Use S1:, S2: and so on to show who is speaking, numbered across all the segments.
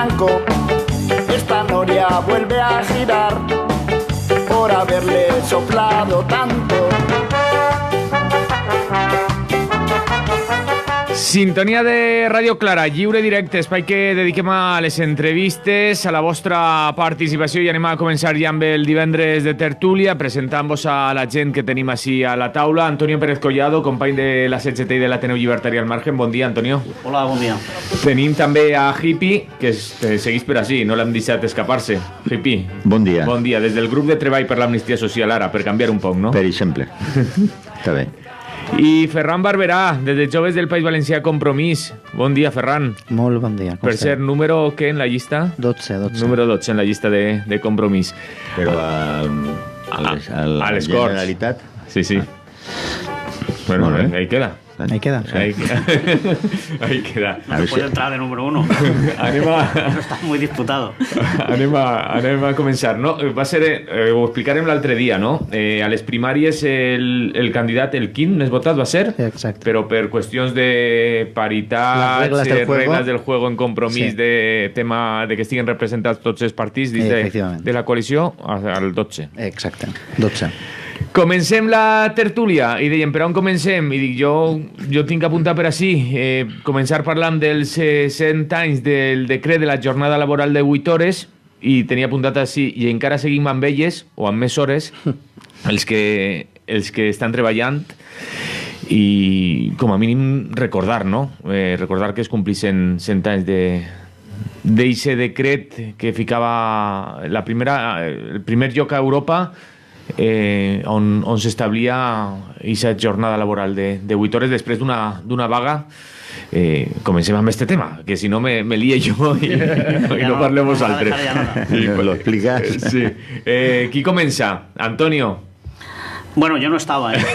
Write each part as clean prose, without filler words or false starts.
S1: blanco. Esta noria vuelve a girar por haberle soplado tanto.
S2: Sintonia de Ràdio Clara, lliure directe, espai que dediquem a les entrevistes, a la vostra participació, i anem a començar ja amb el divendres de tertúlia, presentant-vos a la gent que tenim així a la taula. Antonio Pérez Collado, company de la CGT i de l'Ateneu Llibertari al Margen. Bon dia, Antonio.
S3: Hola, bon dia.
S2: Tenim també a Hippie, que seguís per així, no l'hem deixat escapar-se. Hippie.
S4: Bon dia.
S2: Bon dia, des del grup de treball per l'amnistia social, ara, per canviar un poc, no?
S4: Per exemple. Està bé.
S2: I Ferran Barberà, des de Joves del País Valencià Compromís. Bon dia, Ferran.
S5: Molt bon dia.
S2: Per ser número, què, en la llista?
S5: 12.
S2: Número 12 en la llista de Compromís.
S4: Però a la
S2: les Corts.
S4: Generalitat?
S2: Sí. Bueno, ahí queda.
S5: Ahí queda.
S2: Ahí queda.
S3: No puede entrar de número 1. Eso está muy disputado.
S2: Anem a començar, no? Va ser, ho explicarem l'altre dia, no? A les primàries el candidat, el quint més votat va ser,
S5: exacte.
S2: Però per qüestions de paritat, regles del juego en Compromís, sí. De tema de que estiguen representats tots els partits dins de la coalició, al 12.
S5: Exacte, 12.
S2: Comencem la tertúlia i dèiem, per on comencem? I dic, jo tinc que apuntar per així, començar parlant dels 100 anys del decret de la jornada laboral de 8 hores, i tenia apuntat així, i encara seguim amb elles, o amb més hores, els que estan treballant, i com a mínim recordar, no? Recordar que es complissin 100 anys d'eixe decret que ficava el primer lloc a Europa on s'establia aquesta jornada laboral de 8 hores després d'una vaga. Comencem amb este tema, que si no me líe jo i no parlem vosaltres.
S4: Lo explicas.
S2: Sí. Qui comença? Antonio.
S3: Bueno, yo no estaba, ¿eh?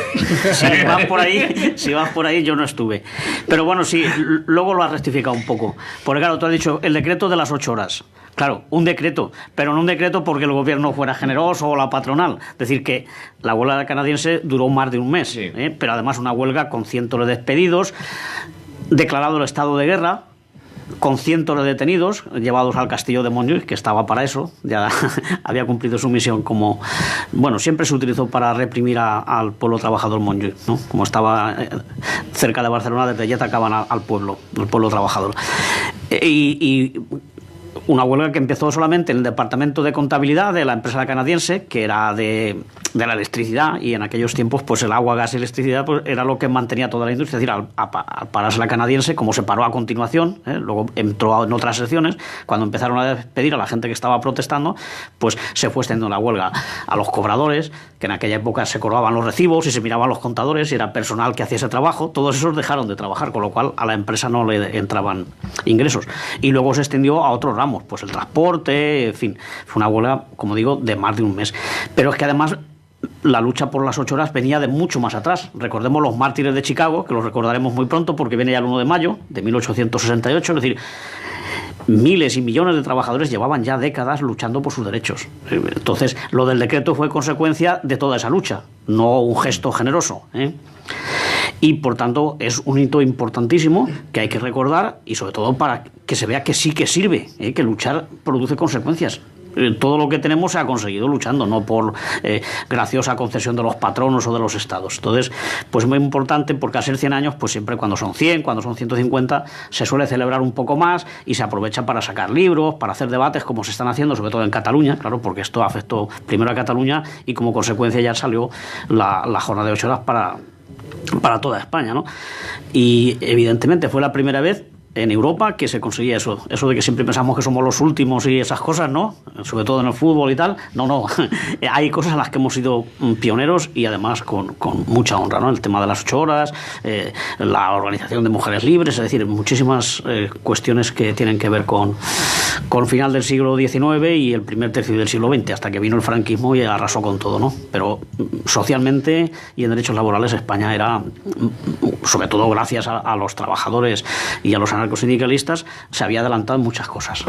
S3: Si vas por ahí, yo no estuve. Pero bueno, sí, luego lo has rectificado un poco. Porque claro, tú has dicho el decreto de las 8 horas. Claro, un decreto, pero no un decreto porque el gobierno fuera generoso o la patronal. Es decir, que la huelga canadiense duró más de un mes, sí. Pero además una huelga con cientos de despedidos, declarado el estado de guerra, con cientos de detenidos llevados al castillo de Montjuïc, que estaba para eso, ya había cumplido su misión como... Bueno, siempre se utilizó para reprimir al pueblo trabajador Montjuïc, ¿no? Como estaba cerca de Barcelona, desde allí atacaban al pueblo trabajador. Y una huelga que empezó solamente en el departamento de contabilidad de la empresa canadiense, que era de la electricidad, y en aquellos tiempos pues el agua, gas y electricidad pues, era lo que mantenía toda la industria. Es decir, al pararse la canadiense, como se paró a continuación, luego entró en otras secciones, cuando empezaron a despedir a la gente que estaba protestando, pues se fue extendiendo la huelga a los cobradores, que en aquella época se cobraban los recibos y se miraban los contadores y era personal que hacía ese trabajo. Todos esos dejaron de trabajar, con lo cual a la empresa no le entraban ingresos. Y luego se extendió a otros ramos, pues el transporte, en fin, fue una huelga, como digo, de más de un mes. Pero es que además la lucha por las 8 horas venía de mucho más atrás. Recordemos los mártires de Chicago, que los recordaremos muy pronto porque viene ya el 1 de mayo de 1868, es decir, miles y millones de trabajadores llevaban ya décadas luchando por sus derechos. Entonces, lo del decreto fue consecuencia de toda esa lucha, no un gesto generoso, Y por tanto es un hito importantísimo que hay que recordar y sobre todo para que se vea que sí que sirve, que luchar produce consecuencias. Todo lo que tenemos se ha conseguido luchando, no por graciosa concesión de los patronos o de los estados. Entonces, pues muy importante porque al ser 100 años, pues siempre cuando son 100, cuando son 150, se suele celebrar un poco más y se aprovecha para sacar libros, para hacer debates como se están haciendo, sobre todo en Cataluña, claro, porque esto afectó primero a Cataluña y como consecuencia ya salió la jornada de 8 horas para toda España, ¿no? Y evidentemente fue la primera vez en Europa que se conseguía eso de que siempre pensamos que somos los últimos y esas cosas, ¿no? Sobre todo en el fútbol y tal. No. Hay cosas en las que hemos sido pioneros y además con mucha honra, ¿no? El tema de las 8 horas, la organización de mujeres libres, es decir, muchísimas cuestiones que tienen que ver con final del siglo XIX y el primer tercio del siglo XX, hasta que vino el franquismo y arrasó con todo, ¿no? Pero socialmente y en derechos laborales España era, sobre todo gracias a los trabajadores y a los anarcosindicalistas, se había adelantado en muchas cosas.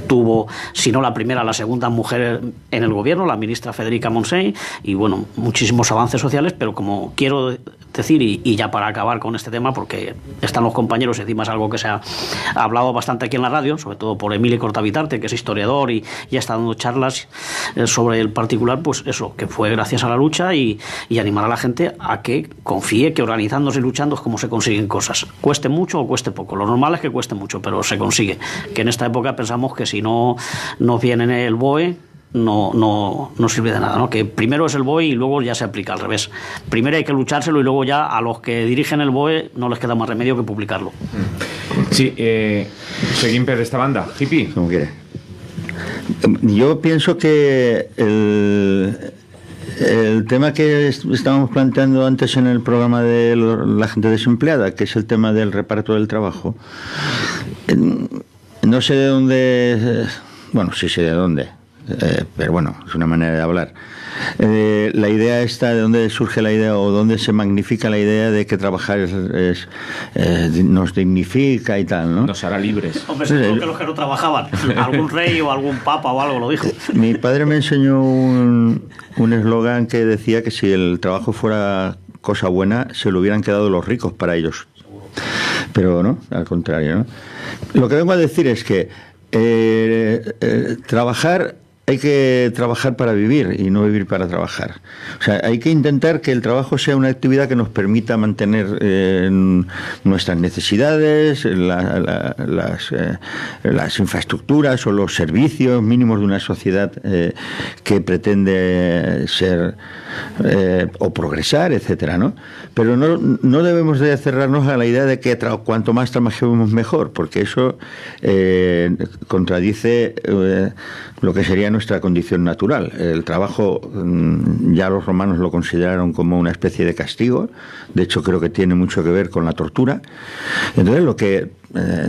S3: Tuvo, si no la primera, la segunda mujer en el gobierno, la ministra Federica Montseny, y bueno, muchísimos avances sociales, pero como quiero decir, y ya para acabar con este tema, porque están los compañeros, y encima es algo que se ha hablado bastante aquí en la radio, sobre todo por Emilio Cortavitarte, que es historiador y ya está dando charlas sobre el particular, pues eso, que fue gracias a la lucha y animar a la gente a que confíe que organizándose y luchando es como se consiguen cosas. Cueste mucho o cueste poco. Lo normal es que cueste mucho, pero se consigue. Que en esta época pensamos que si no nos viene el BOE, no sirve de nada, ¿no? Que primero es el BOE y luego ya se aplica al revés. Primero hay que luchárselo y luego ya a los que dirigen el BOE no les queda más remedio que publicarlo.
S2: Sí, seguim per esta banda. Hippie.
S4: Como quiere. Yo pienso que el tema que estábamos planteando antes en el programa de la gente desempleada, que es el tema del reparto del trabajo, no sé de dónde, bueno, sí sé de dónde, pero bueno, es una manera de hablar. La idea esta, de dónde surge la idea o dónde se magnifica la idea de que trabajar nos dignifica y tal, ¿no?
S2: Nos hará libres.
S3: Hombre, seguro que los que no trabajaban, algún rey o algún papa o algo lo dijo.
S4: Mi padre me enseñó un eslogan que decía que si el trabajo fuera cosa buena, se lo hubieran quedado los ricos para ellos. Pero no, al contrario, ¿no? Lo que vengo a decir es que hay que trabajar para vivir y no vivir para trabajar. O sea, hay que intentar que el trabajo sea una actividad que nos permita mantener nuestras necesidades, las infraestructuras o los servicios mínimos de una sociedad que pretende ser o progresar, etcétera, ¿no? Pero no debemos de cerrarnos a la idea de que cuanto más trabajemos mejor, porque eso contradice lo que sería nuestra condición natural. El trabajo, ya los romanos lo consideraron como una especie de castigo. De hecho, creo que tiene mucho que ver con la tortura. Entonces, lo que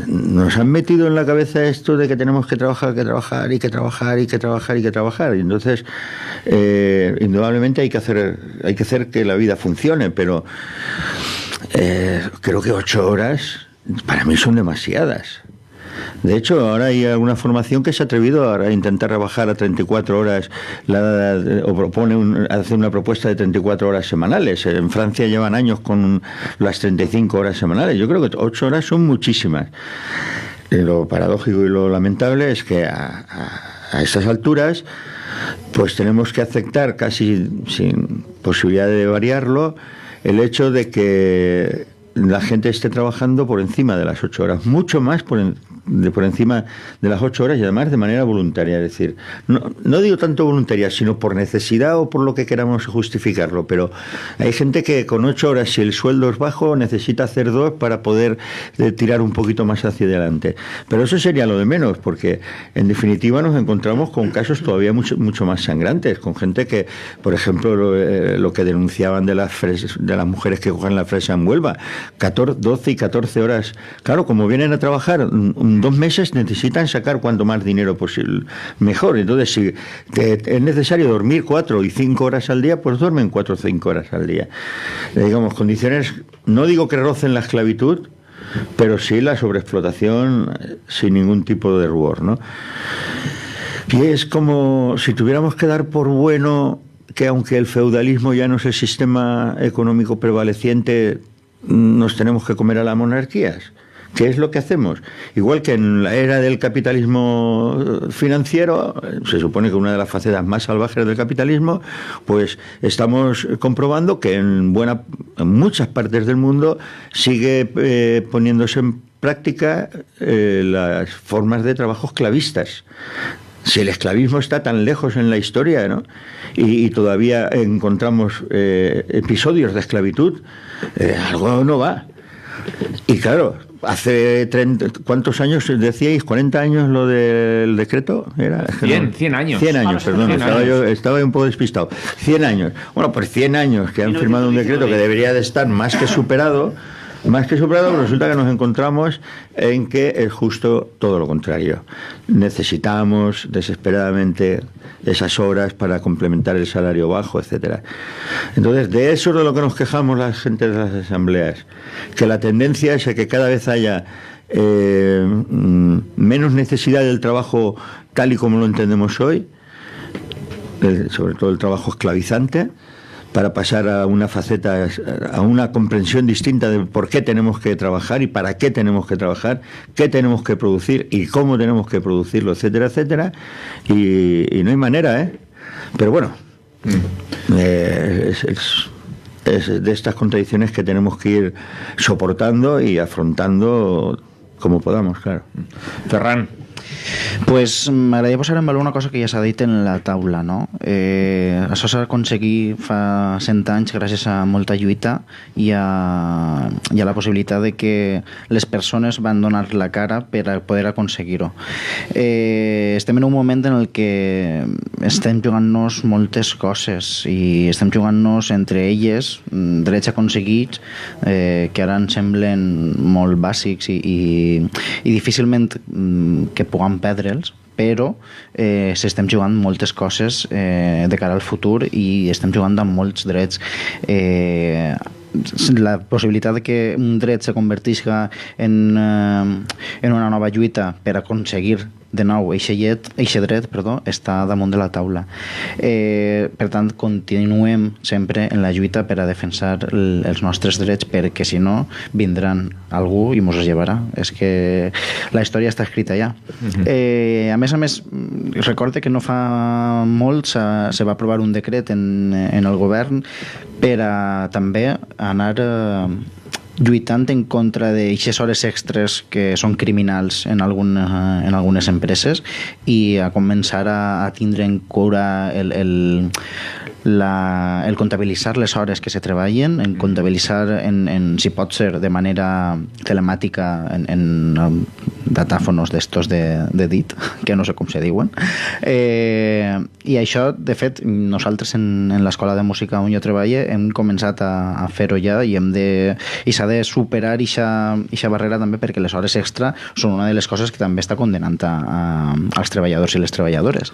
S4: nos han metido en la cabeza esto de que tenemos que trabajar, que trabajar, y que trabajar, y que trabajar, y que trabajar. Y entonces, indudablemente hay que hacer que la vida funcione, pero creo que 8 horas para mí son demasiadas. De hecho, ahora hay alguna formación que se ha atrevido a intentar rebajar a 34 horas o propone hacer una propuesta de 34 horas semanales. En Francia llevan años con las 35 horas semanales. Yo creo que 8 horas son muchísimas. Lo paradójico y lo lamentable es que a estas alturas pues tenemos que aceptar, casi sin posibilidad de variarlo, el hecho de que la gente esté trabajando por encima de las 8 horas, mucho más por encima de las 8 horas, y además de manera voluntaria. Es decir, no digo tanto voluntaria, sino por necesidad o por lo que queramos justificarlo, pero hay gente que con 8 horas, si el sueldo es bajo, necesita hacer 2 para poder tirar un poquito más hacia adelante. Pero eso sería lo de menos, porque en definitiva nos encontramos con casos todavía mucho más sangrantes, con gente que, por ejemplo, lo que denunciaban de las mujeres que cogen la fresa en Huelva, 12 y 14 horas. Claro, como vienen a trabajar 2 meses, necesitan sacar cuanto más dinero posible, mejor. Entonces, si es necesario dormir 4 y 5 horas al día, pues duermen 4 o 5 horas al día. Digamos, condiciones, no digo que rocen la esclavitud, pero sí la sobreexplotación sin ningún tipo de rubor, ¿no? Y es como si tuviéramos que dar por bueno que, aunque el feudalismo ya no es el sistema económico prevaleciente, nos tenemos que comer a las monarquías. ¿Qué es lo que hacemos? Igual que en la era del capitalismo financiero, se supone que una de las facetas más salvajes del capitalismo, pues estamos comprobando que en muchas partes del mundo sigue poniéndose en práctica las formas de trabajo esclavistas. Si el esclavismo está tan lejos en la historia, ¿no? y todavía encontramos episodios de esclavitud, algo no va. Y claro, hace 30, ¿cuántos años decíais? ¿40 años lo del decreto? ¿Era?
S2: 100 años.
S4: 100 años, perdón, estaba un poco despistado. 100 años. Bueno, pues 100 años que han firmado un decreto que debería de estar más que superado, pero resulta que nos encontramos en que es justo todo lo contrario. Necesitamos desesperadamente esas horas para complementar el salario bajo, etcétera. Entonces, de eso es de lo que nos quejamos la gente de las asambleas, que la tendencia es a que cada vez haya menos necesidad del trabajo tal y como lo entendemos hoy, sobre todo el trabajo esclavizante, para pasar a una faceta, a una comprensión distinta de por qué tenemos que trabajar y para qué tenemos que trabajar, qué tenemos que producir y cómo tenemos que producirlo, etcétera, etcétera. Y no hay manera, ¿eh? Pero bueno, es de estas contradicciones que tenemos que ir soportando y afrontando como podamos, claro.
S2: Ferran.
S5: Pues m'agradaria posar en valor una cosa que ja s'ha dit en la taula, no? Això s'ha aconseguit fa 100 anys gràcies a molta lluita i a la possibilitat de que les persones van donar la cara per a poder aconseguir-ho. Estem en un moment en el que estem jugant-nos moltes coses i estem jugant-nos entre elles drets aconseguits que ara ens semblen molt bàsics i difícilment que puguem perdre'ls, però s'estem jugant moltes coses de cara al futur i estem jugant amb molts drets. La possibilitat de que un dret se convertisca en una nova lluita per aconseguir de nou eixe dret està damunt de la taula. Per tant, continuem sempre en la lluita per a defensar els nostres drets, perquè si no vindran algú i mos es llevarà. És que la història està escrita ja. A més, recorde que no fa molt se va aprovar un decret en el govern per a també anar lluitant en contra d'aixes hores extres que són criminals en algunes empreses i a començar a tindre en cura el comptabilitzar les hores que se treballen, en comptabilitzar si pot ser de manera telemàtica en datàfonos d'estos de dit, que no sé com se diuen. I això, de fet, nosaltres en l'escola de música on jo treballo hem començat a fer-ho ja i s'ha de superar aquesta barrera també, perquè les hores extra són una de les coses que també està condenant als treballadors i les treballadores.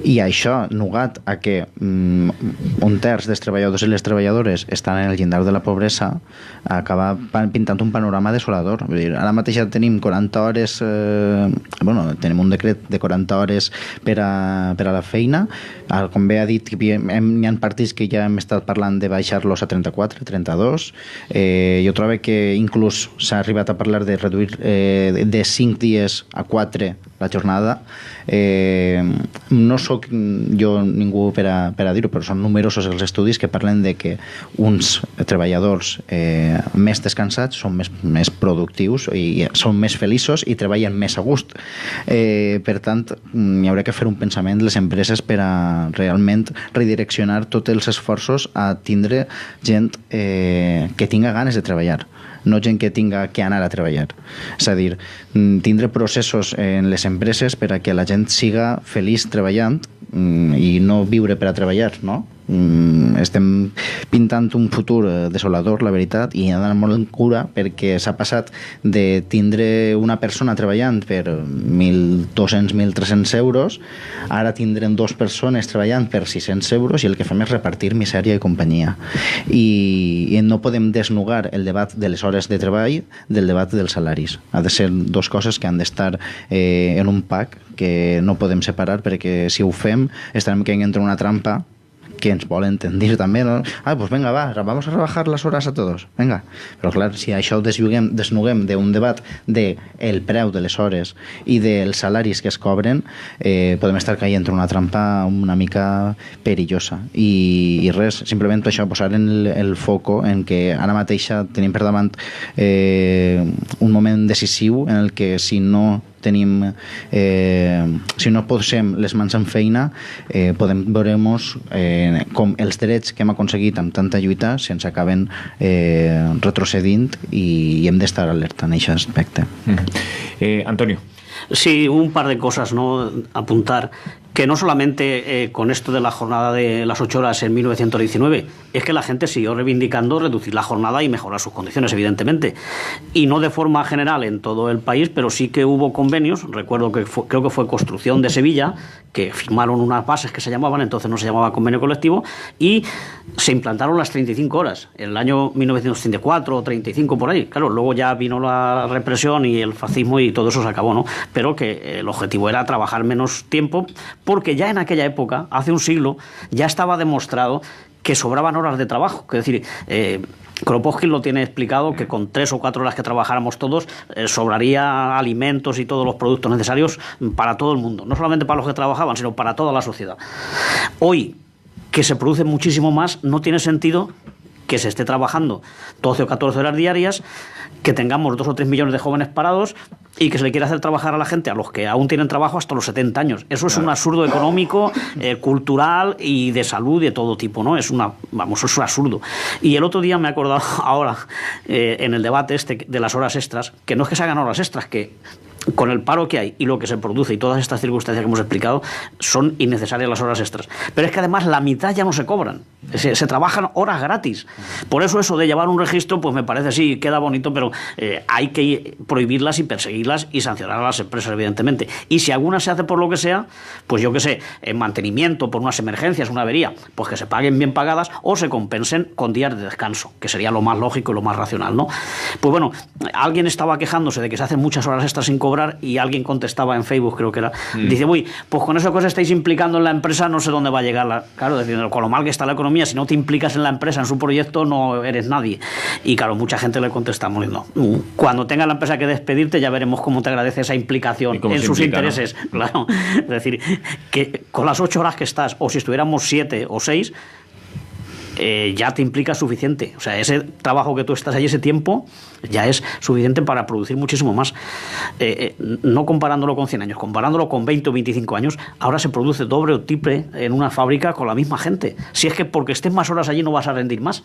S5: I això, nugat a que un terç dels treballadors i les treballadores estan en el llindar de la pobresa, acaba pintant un panorama desolador. Vull dir, ara mateix ja tenim 40 hores, tenim un decret de 40 hores per a la feina. Com bé ha dit, hi ha partits que ja hem estat parlant de baixar-los a 34, 32. Jo trobo que inclús s'ha arribat a parlar de reduir de 5 dies a 4 la jornada. No sóc jo ningú per a dir-ho, però són numerosos els estudis que parlen de que uns treballadors més descansats són més productius i són més feliços i treballen més a gust. Per tant, hi haurà que fer un pensament les empreses per a realment redireccionar tots els esforços a tindre gent que tinga ganes de treballar, no gent que tinga que anar a treballar. És a dir, tindre processos en les empreses per a que la gent siga feliç treballant i no viure per a treballar, no? Estem pintant un futur desolador, la veritat, i ha d'anar molt en cura perquè s'ha passat de tindre una persona treballant per 1.200, 1.300 euros, ara tindrem 2 persones treballant per 600 euros i el que fem és repartir misèria i companyia. I no podem desnugar el debat de les hores de treball del debat dels salaris. Ha de ser 2 coses que han d'estar en un pack que no podem separar, perquè si ho fem estarem caient entre una trampa que ens volen tendir també, ¿no? Pues venga, vamos a rebajar las horas a todos, venga. Però clar, si això ho desnuguem d'un debat del preu de les hores i dels salaris que es cobren, podem estar caient en una trampa una mica perillosa. I res, simplement això, posar en el foco en que ara mateixa tenim per davant un moment decisiu en el que si no posem les mans en feina, podem veure com els drets que hem aconseguit amb tanta lluita se'ns acaben retrocedint i hem d'estar alerta en aquest aspecte.
S2: Antonio.
S3: Sí, un par de cosas, ¿no? Apuntar que no solamente con esto de la jornada de las 8 horas en 1919, es que la gente siguió reivindicando reducir la jornada y mejorar sus condiciones, evidentemente. Y no de forma general en todo el país, pero sí que hubo convenios. Recuerdo que creo que fue Construcción de Sevilla, que firmaron unas bases que se llamaban, entonces no se llamaba convenio colectivo, y se implantaron las 35 horas. En el año 1934 o 35 por ahí. Claro, luego ya vino la represión y el fascismo y todo eso se acabó, ¿no? Pero que el objetivo era trabajar menos tiempo, porque ya en aquella época, hace un siglo, ya estaba demostrado que sobraban horas de trabajo. Es decir, Kropotkin lo tiene explicado, que con 3 o 4 horas que trabajáramos todos sobraría alimentos y todos los productos necesarios para todo el mundo, no solamente para los que trabajaban, sino para toda la sociedad. Hoy, que se produce muchísimo más, no tiene sentido que se esté trabajando 12 o 14 horas diarias, que tengamos 2 o 3 millones de jóvenes parados y que se le quiera hacer trabajar a la gente, a los que aún tienen trabajo, hasta los 70 años. Eso es un absurdo económico, cultural y de salud de todo tipo, ¿no? Es un absurdo. Y el otro día me he acordado ahora, en el debate de las horas extras, que no es que se hagan horas extras, que con el paro que hay y lo que se produce y todas estas circunstancias que hemos explicado, son innecesarias las horas extras. Pero es que además la mitad ya no se cobran. Se trabajan horas gratis. Por eso de llevar un registro, pues me parece, sí, queda bonito, pero hay que prohibirlas y perseguirlas y sancionar a las empresas, evidentemente. Y si alguna se hace por lo que sea, pues yo qué sé, en mantenimiento, por unas emergencias, una avería, pues que se paguen bien pagadas o se compensen con días de descanso, que sería lo más lógico y lo más racional, ¿no? Pues bueno, alguien estaba quejándose de que se hacen muchas horas extras sin cobrar, y alguien contestaba en Facebook, creo que era, dice, uy, pues con eso que os estáis implicando en la empresa no sé dónde va a llegar claro, decir, con lo mal que está la economía, si no te implicas en la empresa, en su proyecto, no eres nadie. Y claro, mucha gente le contestamos, no, cuando tenga la empresa que despedirte ya veremos cómo te agradece esa implicación en sus intereses, ¿no? Claro, es decir, que con las 8 horas que estás, o si estuviéramos 7 o 6, ya te implica suficiente. O sea, ese trabajo que tú estás allí, ese tiempo, ya es suficiente para producir muchísimo más. No comparándolo con 100 años, comparándolo con 20 o 25 años, ahora se produce doble o triple en una fábrica con la misma gente. Si es que porque estés más horas allí no vas a rendir más.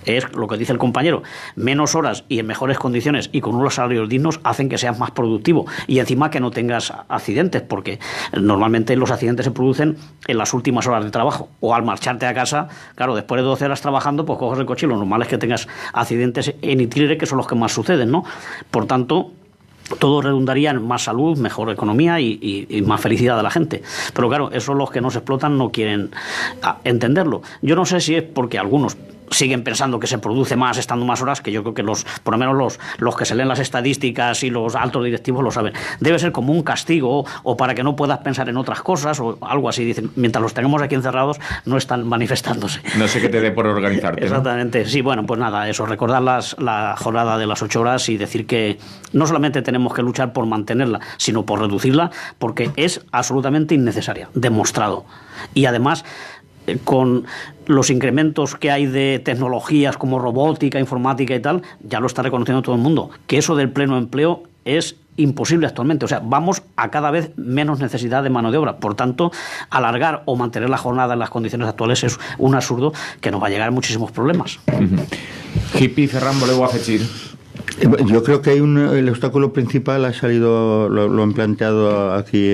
S3: Es lo que dice el compañero. Menos horas y en mejores condiciones y con unos salarios dignos hacen que seas más productivo. Y encima que no tengas accidentes, porque normalmente los accidentes se producen en las últimas horas de trabajo. O al marcharte a casa, claro, después de 12 horas trabajando, pues coges el coche y lo normal es que tengas accidentes en itinere, que son los que más suceden, ¿no? Por tanto, todo redundaría en más salud, mejor economía y más felicidad de la gente. Pero claro, eso los que no se explotan no quieren entenderlo. Yo no sé si es porque algunos siguen pensando que se produce más estando más horas, que yo creo que por lo menos los que se leen las estadísticas y los altos directivos lo saben. Debe ser como un castigo o para que no puedas pensar en otras cosas o algo así. Dicen, mientras los tengamos aquí encerrados no están manifestándose.
S2: No sé qué te dé por organizarte, ¿no?
S3: Exactamente. Sí, bueno, pues nada, eso, recordar la jornada de las 8 horas y decir que no solamente tenemos que luchar por mantenerla, sino por reducirla, porque es absolutamente innecesaria, demostrado. Y además, con los incrementos que hay de tecnologías como robótica, informática y tal, ya lo está reconociendo todo el mundo, que eso del pleno empleo es imposible actualmente. O sea, vamos a cada vez menos necesidad de mano de obra. Por tanto, alargar o mantener la jornada en las condiciones actuales es un absurdo que nos va a llegar a muchísimos problemas.
S2: Hippie, Ferran, voleu afegir?
S4: Yo creo que el obstáculo principal ha salido, lo han planteado aquí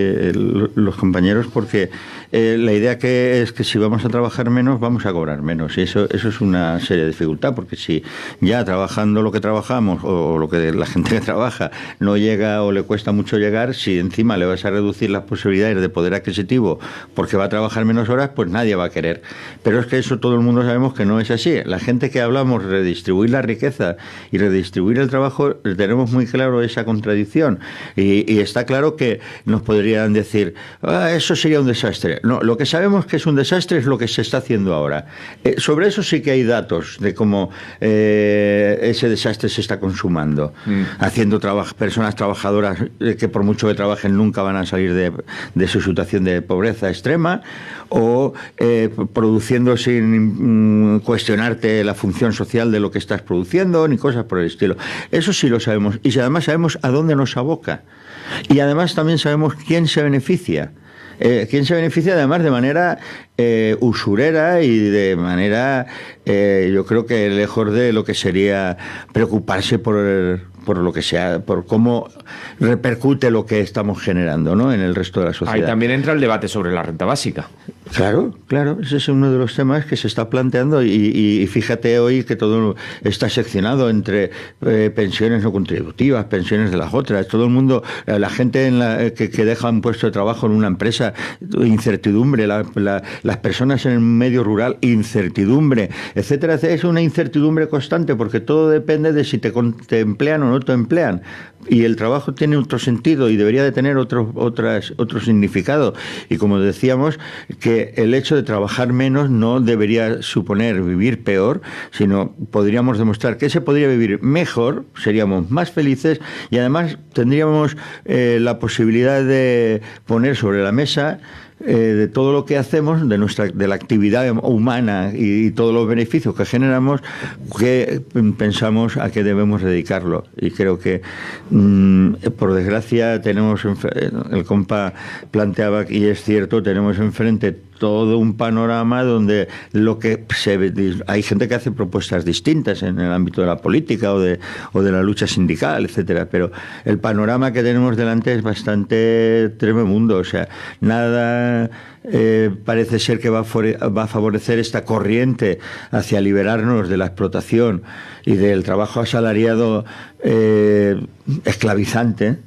S4: los compañeros, porque la idea que es que si vamos a trabajar menos, vamos a cobrar menos. Y eso es una seria dificultad, porque si ya trabajando lo que trabajamos o lo que la gente que trabaja no llega o le cuesta mucho llegar, si encima le vas a reducir las posibilidades de poder adquisitivo porque va a trabajar menos horas, pues nadie va a querer. Pero es que eso todo el mundo sabemos que no es así. La gente que hablamos de redistribuir la riqueza y redistribuir el trabajo, tenemos muy claro esa contradicción y está claro que nos podrían decir, eso sería un desastre. No, lo que sabemos que es un desastre es lo que se está haciendo ahora. Sobre eso sí que hay datos de cómo ese desastre se está consumando, haciendo personas trabajadoras que por mucho que trabajen nunca van a salir de su situación de pobreza extrema, o produciendo sin cuestionarte la función social de lo que estás produciendo, ni cosas por el estilo. Eso sí lo sabemos, y además sabemos a dónde nos aboca, y además también sabemos quién se beneficia. Quién se beneficia además de manera usurera y de manera, yo creo que lejos de lo que sería preocuparse por lo que sea, por cómo repercute lo que estamos generando, ¿no?, en el resto de la sociedad.
S2: Ahí también entra el debate sobre la renta básica.
S4: Claro, ese es uno de los temas que se está planteando y fíjate hoy que todo está seccionado entre pensiones no contributivas, pensiones de las otras, todo el mundo, la gente que deja un puesto de trabajo en una empresa, incertidumbre, las personas en el medio rural, incertidumbre, etcétera, es una incertidumbre constante porque todo depende de si te emplean o no te emplean, y el trabajo tiene otro sentido y debería de tener otro significado, y como decíamos, que que el hecho de trabajar menos no debería suponer vivir peor, sino podríamos demostrar que se podría vivir mejor, seríamos más felices y además tendríamos la posibilidad de poner sobre la mesa de todo lo que hacemos, de la actividad humana y todos los beneficios que generamos, que pensamos a qué debemos dedicarlo. Y creo que, por desgracia, tenemos, el compa planteaba, y es cierto, tenemos enfrente todo un panorama donde hay gente que hace propuestas distintas en el ámbito de la política o de la lucha sindical, etcétera, pero el panorama que tenemos delante es bastante tremebundo. O sea, nada parece ser que va a favorecer esta corriente hacia liberarnos de la explotación y del trabajo asalariado esclavizante.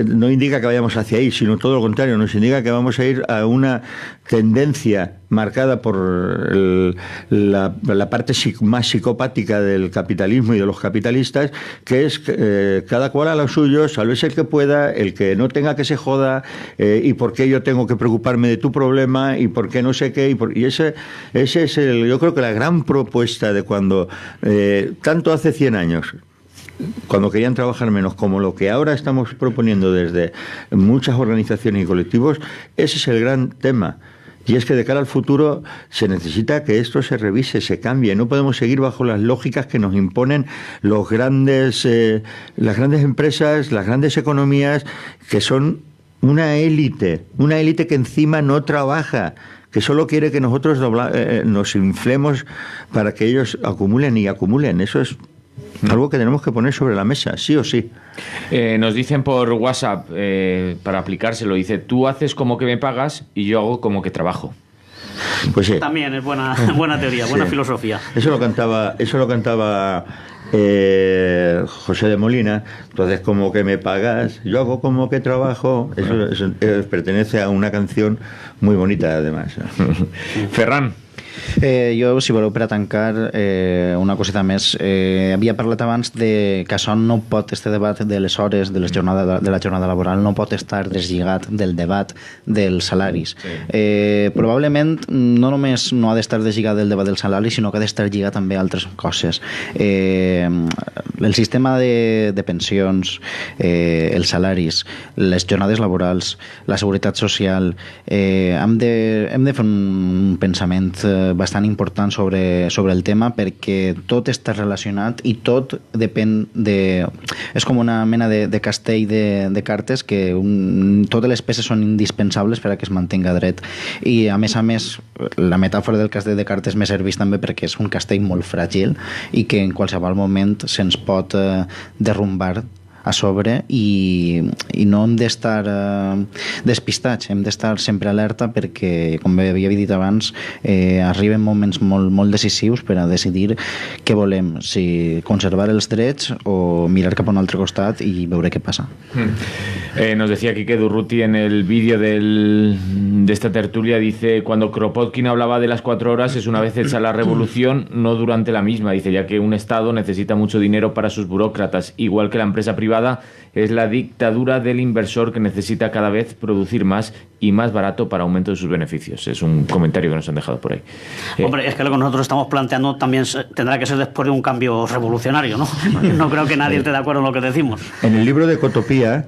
S4: No indica que vayamos hacia ahí, sino todo lo contrario, nos indica que vamos a ir a una tendencia marcada por la parte más psicopática del capitalismo y de los capitalistas, que es cada cual a lo suyo, sálvese el que pueda, el que no tenga que se joda, y por qué yo tengo que preocuparme de tu problema, y por qué no sé qué, y ese es yo creo que la gran propuesta de cuando, tanto hace 100 años, cuando querían trabajar menos, como lo que ahora estamos proponiendo desde muchas organizaciones y colectivos, ese es el gran tema. Y es que de cara al futuro se necesita que esto se revise, se cambie. No podemos seguir bajo las lógicas que nos imponen las grandes empresas, las grandes economías, que son una élite que encima no trabaja, que solo quiere que nosotros nos inflemos para que ellos acumulen y acumulen. Eso es algo que tenemos que poner sobre la mesa, sí o sí.
S2: Nos dicen por WhatsApp, para aplicárselo, dice: tú haces como que me pagas y yo hago como que trabajo.
S4: Pues sí.
S3: También es buena teoría, buena filosofía.
S4: Eso lo cantaba José de Molina. Entonces, como que me pagas, yo hago como que trabajo. Eso pertenece a una canción muy bonita, además.
S2: Ferran.
S5: Jo, si voleu, per a tancar, una coseta més. Havia parlat abans de que això no pot, este debat de les hores de la jornada laboral no pot estar deslligat del debat dels salaris. Probablement no només no ha d'estar deslligat del debat dels salaris, sinó que ha d'estar lligat també a altres coses. El sistema de pensions, els salaris, les jornades laborals, la seguretat social, hem de fer un pensament bastant important sobre el tema, perquè tot està relacionat i tot depèn de... És com una mena de castell de cartes que totes les peces són indispensables per a que es mantenga dret. I a més, la metàfora del castell de cartes me serveix també perquè és un castell molt fràgil i que en qualsevol moment se'ns pot derrumbar a sobre i no hem d'estar despistats, hem d'estar sempre alerta perquè, com havia dit abans, arriben moments molt decisius per a decidir què volem, si conservar els drets o mirar cap a un altre costat i veure què passa.
S2: Nos decía Quique Durruti en el vídeo de esta tertulia, dice: cuando Kropotkin hablaba de las 4 horas es una vez hecha la revolución, no durante la misma, dice, ya que un Estado necesita mucho dinero para sus burócratas, igual que la empresa privada es la dictadura del inversor que necesita cada vez producir más y más barato para aumento de sus beneficios. Es un comentario que nos han dejado por ahí.
S3: Hombre, es que lo que nosotros estamos planteando también tendrá que ser después de un cambio revolucionario, ¿no? No creo que nadie esté de acuerdo en lo que decimos.
S4: En el libro de Ecotopía,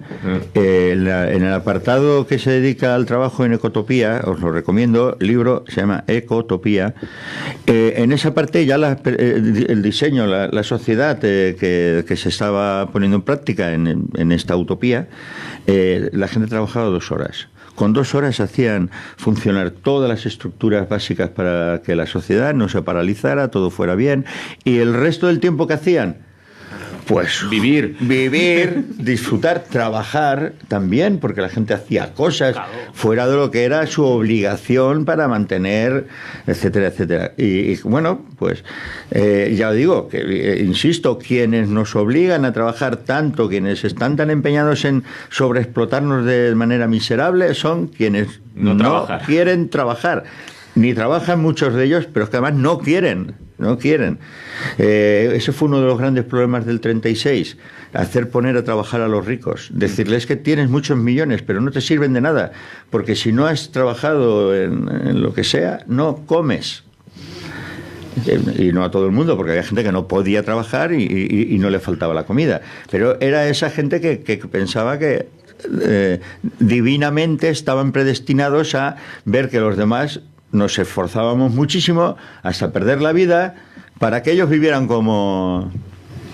S4: en el apartado que se dedica al trabajo en Ecotopía, os lo recomiendo, el libro se llama Ecotopía. En esa parte ya el diseño, la sociedad que se estaba poniendo en práctica en esta utopía, la gente trabajaba 2 horas. Con 2 horas hacían funcionar todas las estructuras básicas para que la sociedad no se paralizara, todo fuera bien, y el resto del tiempo que hacían, pues vivir, disfrutar, trabajar también, porque la gente hacía cosas fuera de lo que era su obligación para mantener, etcétera, etcétera. Y bueno, pues ya digo, que insisto, quienes nos obligan a trabajar tanto, quienes están tan empeñados en sobreexplotarnos de manera miserable, son quienes no quieren trabajar. ni trabajan muchos de ellos, pero es que además no quieren. Ese fue uno de los grandes problemas del 36, hacer poner a trabajar a los ricos, decirles que tienes muchos millones, pero no te sirven de nada, porque si no has trabajado en lo que sea, no comes. Y no a todo el mundo, porque había gente que no podía trabajar y no le faltaba la comida, pero era esa gente que pensaba que divinamente estaban predestinados a ver que los demás nos esforzábamos muchísimo hasta perder la vida para que ellos vivieran como...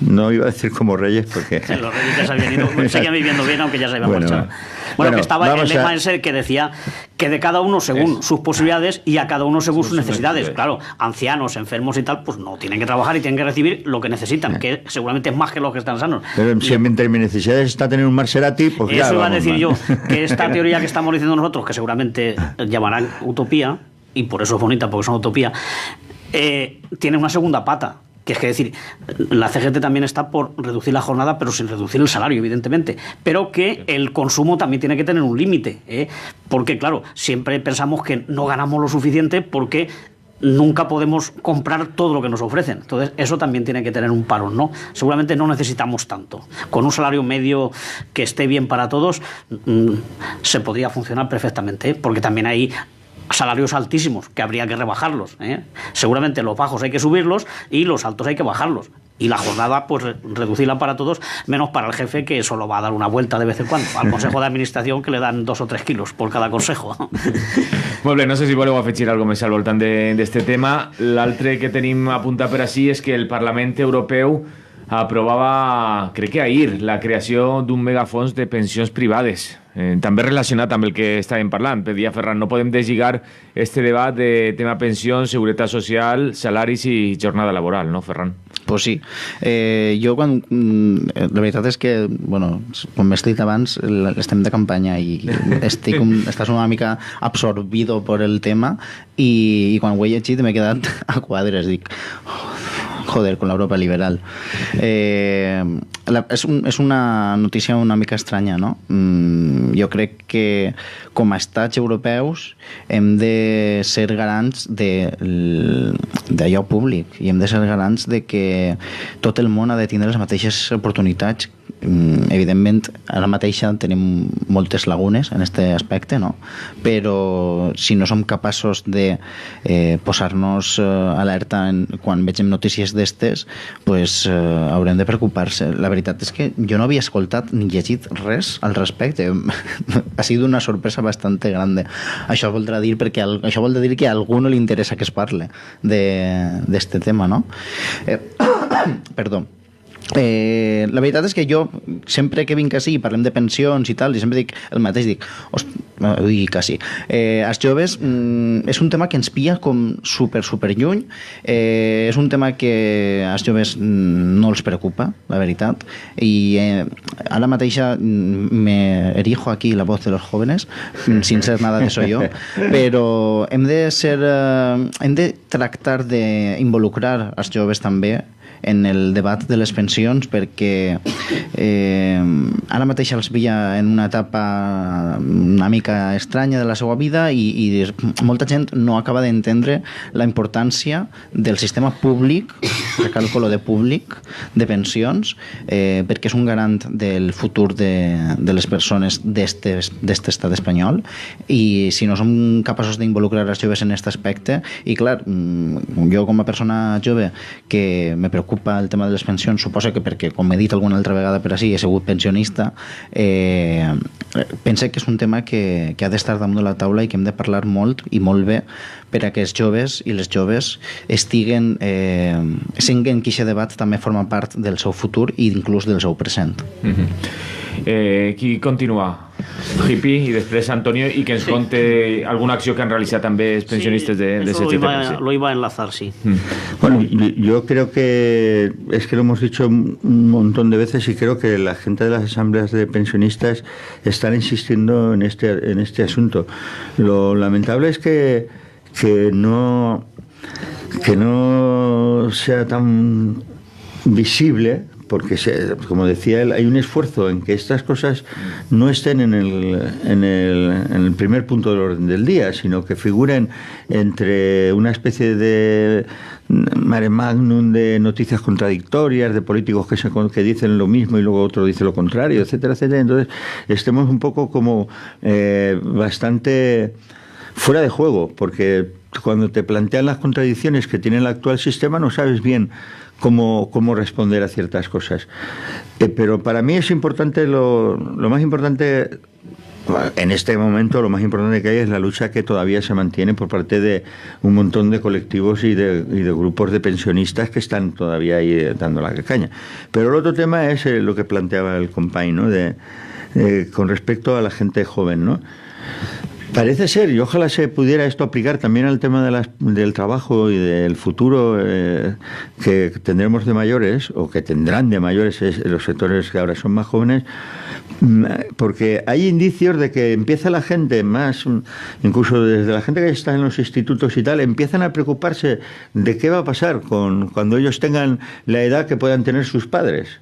S4: No iba a decir como reyes porque...
S3: Los reyes ya se habían ido, seguían viviendo bien aunque ya se habían marchado. Bueno, que estaba el lema ese que decía que de cada uno según sus posibilidades y a cada uno según sus necesidades. Claro, ancianos, enfermos y tal, pues no tienen que trabajar y tienen que recibir lo que necesitan, que seguramente es más que los que están sanos.
S4: Pero si entre mis necesidades está tener un Maserati, pues
S3: eso iba a decir yo, que esta teoría que estamos diciendo nosotros, que seguramente llamarán utopía, y por eso es bonita, porque es una utopía, tiene una segunda pata. Que es que decir, la CGT también está por reducir la jornada, pero sin reducir el salario, evidentemente. Pero que el consumo también tiene que tener un límite, porque, claro, siempre pensamos que no ganamos lo suficiente porque nunca podemos comprar todo lo que nos ofrecen. Entonces, eso también tiene que tener un parón, ¿no? Seguramente no necesitamos tanto. Con un salario medio que esté bien para todos, se podría funcionar perfectamente, porque también hay salarios altísimos que habría que rebajarlos, Seguramente los bajos hay que subirlos y los altos hay que bajarlos, y la jornada pues reducirla para todos, menos para el jefe, que solo va a dar una vuelta de vez en cuando al consejo de administración, que le dan 2 o 3 kilos por cada consejo.
S2: Molt bé, no sé si voleu afegir alguna més al voltant d'este tema. L'altre que tenim apuntat per així és que el Parlament Europeu aprovava, crec que ahir, la creació d'un megafons de pensions privades. També relacionat amb el que estàvem parlant. Pedia Ferran, no podem deslligar este debat de tema pensions, seguretat social, salaris i jornada laboral, no, Ferran?
S5: Pues sí. Jo la veritat és que, bueno, com m'he dit abans, estem de campanya i estàs una mica absorbido per el tema, i quan ho he llegit m'he quedat a quadres. Dic, joder, con la Europa liberal. És una notícia una mica estranya, no? Jo crec que com a estats europeus hem de ser garants d'allò públic, i hem de ser garants de que tot el món ha de tindre les mateixes oportunitats. Evidentment, ara mateix tenim moltes lagunes en aquest aspecte, no? Però si no som capaços de posar-nos alerta quan vegem notícies d'estes, pues haurem de preocupar-se. La veritat és que jo no havia escoltat ni llegit res al respecte. Ha sido una sorpresa bastante grande. Això voldrà dir que a algú no li interessa que es parle d'este tema, no? Perdó. La veritat és que jo sempre que vinc així i parlem de pensions i tal, i sempre dic el mateix, dic quasi, els joves és un tema que ens pilla com super lluny, és un tema que als joves no els preocupa, la veritat, i ara mateixa me erijo aquí la voz de los jóvenes sin ser nada de eso yo, però hem de tractar d'involucrar els joves també en el debat de les pensions, perquè ara mateix els veia en una etapa una mica estranya de la seva vida, i molta gent no acaba d'entendre la importància del sistema públic, recalco lo de públic, de pensions, perquè és un garant del futur de les persones d'este estat espanyol, i si no som capaços d'involucrar els joves en aquest aspecte, i clar, jo com a persona jove que me preocupa el tema de les pensions, suposo que perquè, com he dit alguna altra vegada per així, he sigut pensionista, pense que és un tema que ha d'estar damunt de la taula i que hem de parlar molt i molt bé per a que els joves i les joves siguin que aquest debat també forma part del seu futur i inclús del seu present.
S2: Qui continua? Hippie, i després Antonio, i que ens conte alguna acció que han realizado también los pensionistas de CGT.
S3: Lo iba a enlazar, sí.
S4: Bueno, yo creo que es que lo hemos dicho un montón de veces, y creo que la gente de las asambleas de pensionistas están insistiendo en este asunto. Lo lamentable es que no sea tan visible, porque como decía él, hay un esfuerzo en que estas cosas no estén en el primer punto del orden del día, sino que figuren entre una especie de mare magnum de noticias contradictorias, de políticos que dicen lo mismo y luego otro dice lo contrario, etcétera, etcétera. Entonces estemos un poco como bastante fuera de juego, porque cuando te plantean las contradicciones que tiene el actual sistema no sabes bien cómo responder a ciertas cosas. Pero para mí es importante, lo más importante en este momento, lo más importante que hay es la lucha que todavía se mantiene por parte de un montón de colectivos y de grupos de pensionistas que están todavía ahí dando la caña. Pero el otro tema es lo que planteaba el compay, ¿no? Con respecto a la gente joven, ¿no? Parece ser, y ojalá se pudiera esto aplicar también al tema del trabajo y del futuro que tendremos de mayores, o que tendrán de mayores los sectores que ahora son más jóvenes, porque hay indicios de que empieza la gente más, incluso desde la gente que está en los institutos y tal, empiezan a preocuparse de qué va a pasar cuando ellos tengan la edad que puedan tener sus padres.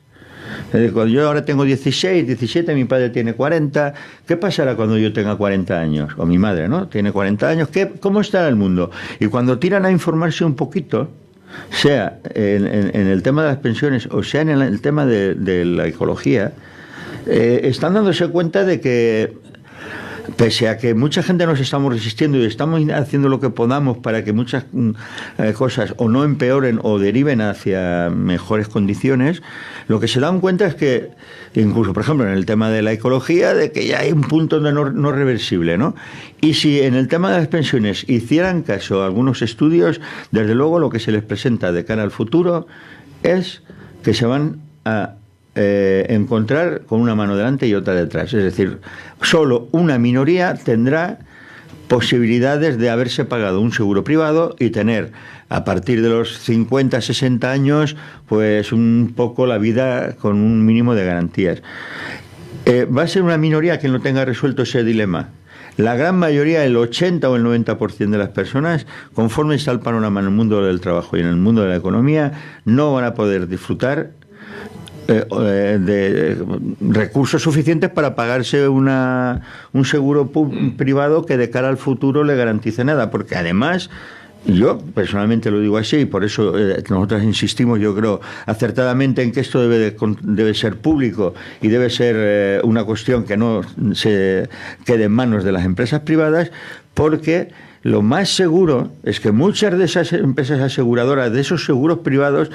S4: Cuando yo ahora tengo 16, 17, mi padre tiene 40, ¿qué pasará cuando yo tenga 40 años? O mi madre, ¿no? Tiene 40 años, ¿cómo estará el mundo? Y cuando tiran a informarse un poquito, sea en el tema de las pensiones o sea en el tema de la ecología, están dándose cuenta de que pese a que mucha gente nos estamos resistiendo y estamos haciendo lo que podamos para que muchas cosas o no empeoren o deriven hacia mejores condiciones, lo que se dan cuenta es que, incluso por ejemplo en el tema de la ecología, de que ya hay un punto no reversible, ¿no? Y si en el tema de las pensiones hicieran caso a algunos estudios, desde luego lo que se les presenta de cara al futuro es que se van a encontrar con una mano delante y otra detrás. Es decir, solo una minoría tendrá posibilidades de haberse pagado un seguro privado y tener a partir de los 50, 60 años pues un poco la vida con un mínimo de garantías. Va a ser una minoría quien no tenga resuelto ese dilema. La gran mayoría, el 80 o el 90% de las personas, conforme está el panorama en el mundo del trabajo y en el mundo de la economía, no van a poder disfrutar de recursos suficientes para pagarse un seguro privado que de cara al futuro le garantice nada, porque además, yo personalmente lo digo así, y por eso nosotros insistimos, yo creo acertadamente, en que esto debe ser público y debe ser una cuestión que no se quede en manos de las empresas privadas, porque lo más seguro es que muchas de esas empresas aseguradoras, de esos seguros privados,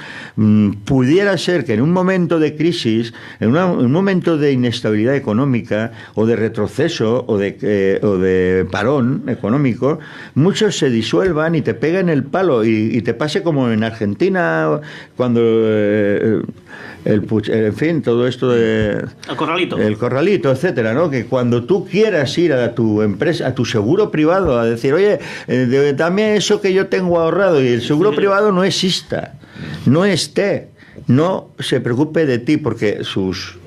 S4: pudiera ser que en un momento de crisis, en un momento de inestabilidad económica o de retroceso o de parón económico, muchos se disuelvan y te peguen el palo y te pase como en Argentina cuando en fin, todo esto de el corralito, etcétera, ¿no? Que cuando tú quieras ir a tu empresa, a tu seguro privado, a decir, oye, dame eso que yo tengo ahorrado, y el seguro privado no exista, no esté, no se preocupe de ti, porque sus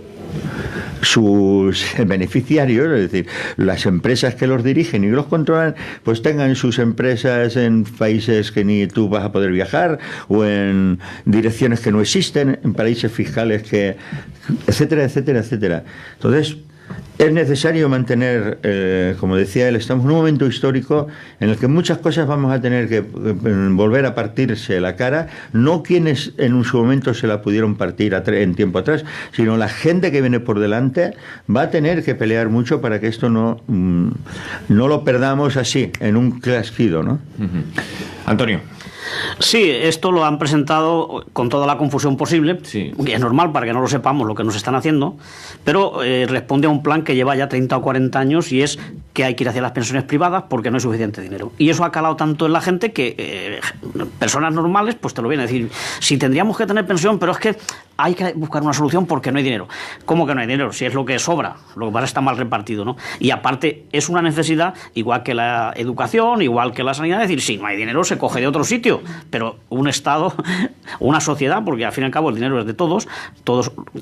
S4: beneficiarios, es decir, las empresas que los dirigen y los controlan, pues tengan sus empresas en países que ni tú vas a poder viajar, o en direcciones que no existen, en paraísos fiscales que, etcétera, etcétera, etcétera. Entonces, es necesario mantener, como decía él, estamos en un momento histórico en el que muchas cosas vamos a tener que volver a partirse la cara, no quienes en su momento se la pudieron partir en tiempo atrás, sino la gente que viene por delante va a tener que pelear mucho para que esto no lo perdamos así, en un clasquido, ¿no?
S2: Antonio.
S3: Sí, esto lo han presentado con toda la confusión posible,
S2: sí.
S3: Y es normal para que no lo sepamos lo que nos están haciendo, pero responde a un plan que lleva ya 30 o 40 años, y es que hay que ir hacia las pensiones privadas porque no hay suficiente dinero. Y eso ha calado tanto en la gente que personas normales pues te lo vienen a decir, si tendríamos que tener pensión, pero es que hay que buscar una solución porque no hay dinero. ¿Cómo que no hay dinero? Si es lo que sobra, lo que pasa está mal repartido, ¿no? Y aparte es una necesidad igual que la educación, igual que la sanidad, es decir, si no hay dinero se coge de otro sitio, pero un Estado, una sociedad, porque al fin y al cabo el dinero es de todos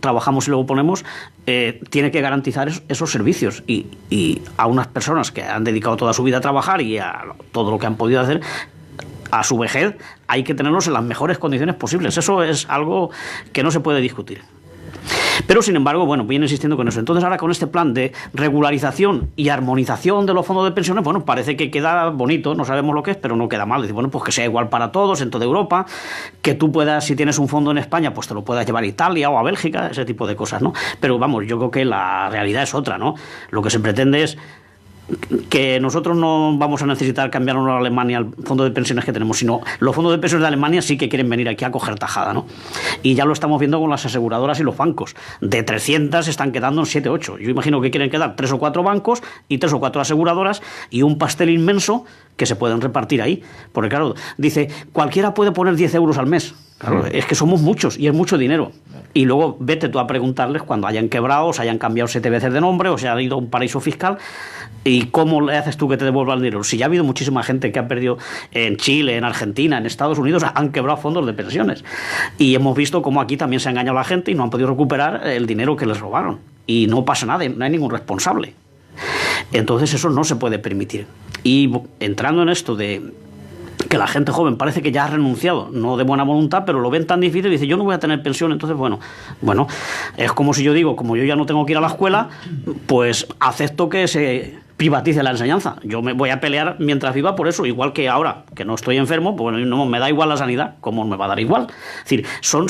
S3: trabajamos y luego ponemos, tiene que garantizar esos servicios, y a unas personas que han dedicado toda su vida a trabajar y a todo lo que han podido hacer, a su vejez hay que tenerlos en las mejores condiciones posibles. Eso es algo que no se puede discutir. Pero, sin embargo, bueno, viene insistiendo con eso. Entonces, ahora con este plan de regularización y armonización de los fondos de pensiones, bueno, parece que queda bonito, no sabemos lo que es, pero no queda mal. Dice, bueno, pues que sea igual para todos en toda Europa, que tú puedas, si tienes un fondo en España, pues te lo puedas llevar a Italia o a Bélgica, ese tipo de cosas, ¿no? Pero, vamos, yo creo que la realidad es otra, ¿no? Lo que se pretende es que nosotros no vamos a necesitar cambiarnos a Alemania el fondo de pensiones que tenemos, sino los fondos de pensiones de Alemania sí que quieren venir aquí a coger tajada, ¿no? Y ya lo estamos viendo con las aseguradoras y los bancos. De 300 están quedando en 7, 8. Yo imagino que quieren quedar 3 o 4 bancos y 3 o 4 aseguradoras y un pastel inmenso que se pueden repartir ahí. Porque claro, dice, cualquiera puede poner 10 euros al mes. Claro, es que somos muchos y es mucho dinero. Y luego vete tú a preguntarles cuando hayan quebrado, o se hayan cambiado 7 veces de nombre, o se ha ido a un paraíso fiscal, y cómo le haces tú que te devuelva el dinero. Si ya ha habido muchísima gente que ha perdido en Chile, en Argentina, en Estados Unidos, han quebrado fondos de pensiones. Y hemos visto cómo aquí también se ha engañado a la gente y no han podido recuperar el dinero que les robaron. Y no pasa nada, no hay ningún responsable. Entonces eso no se puede permitir. Y entrando en esto de que la gente joven parece que ya ha renunciado, no de buena voluntad, pero lo ven tan difícil y dice, yo no voy a tener pensión. Entonces, bueno, es como si yo digo, como yo ya no tengo que ir a la escuela, pues acepto que se privatice la enseñanza. Yo me voy a pelear mientras viva por eso, igual que ahora, que no estoy enfermo, pues bueno, no me da igual la sanidad, como me va a dar igual. Es decir, son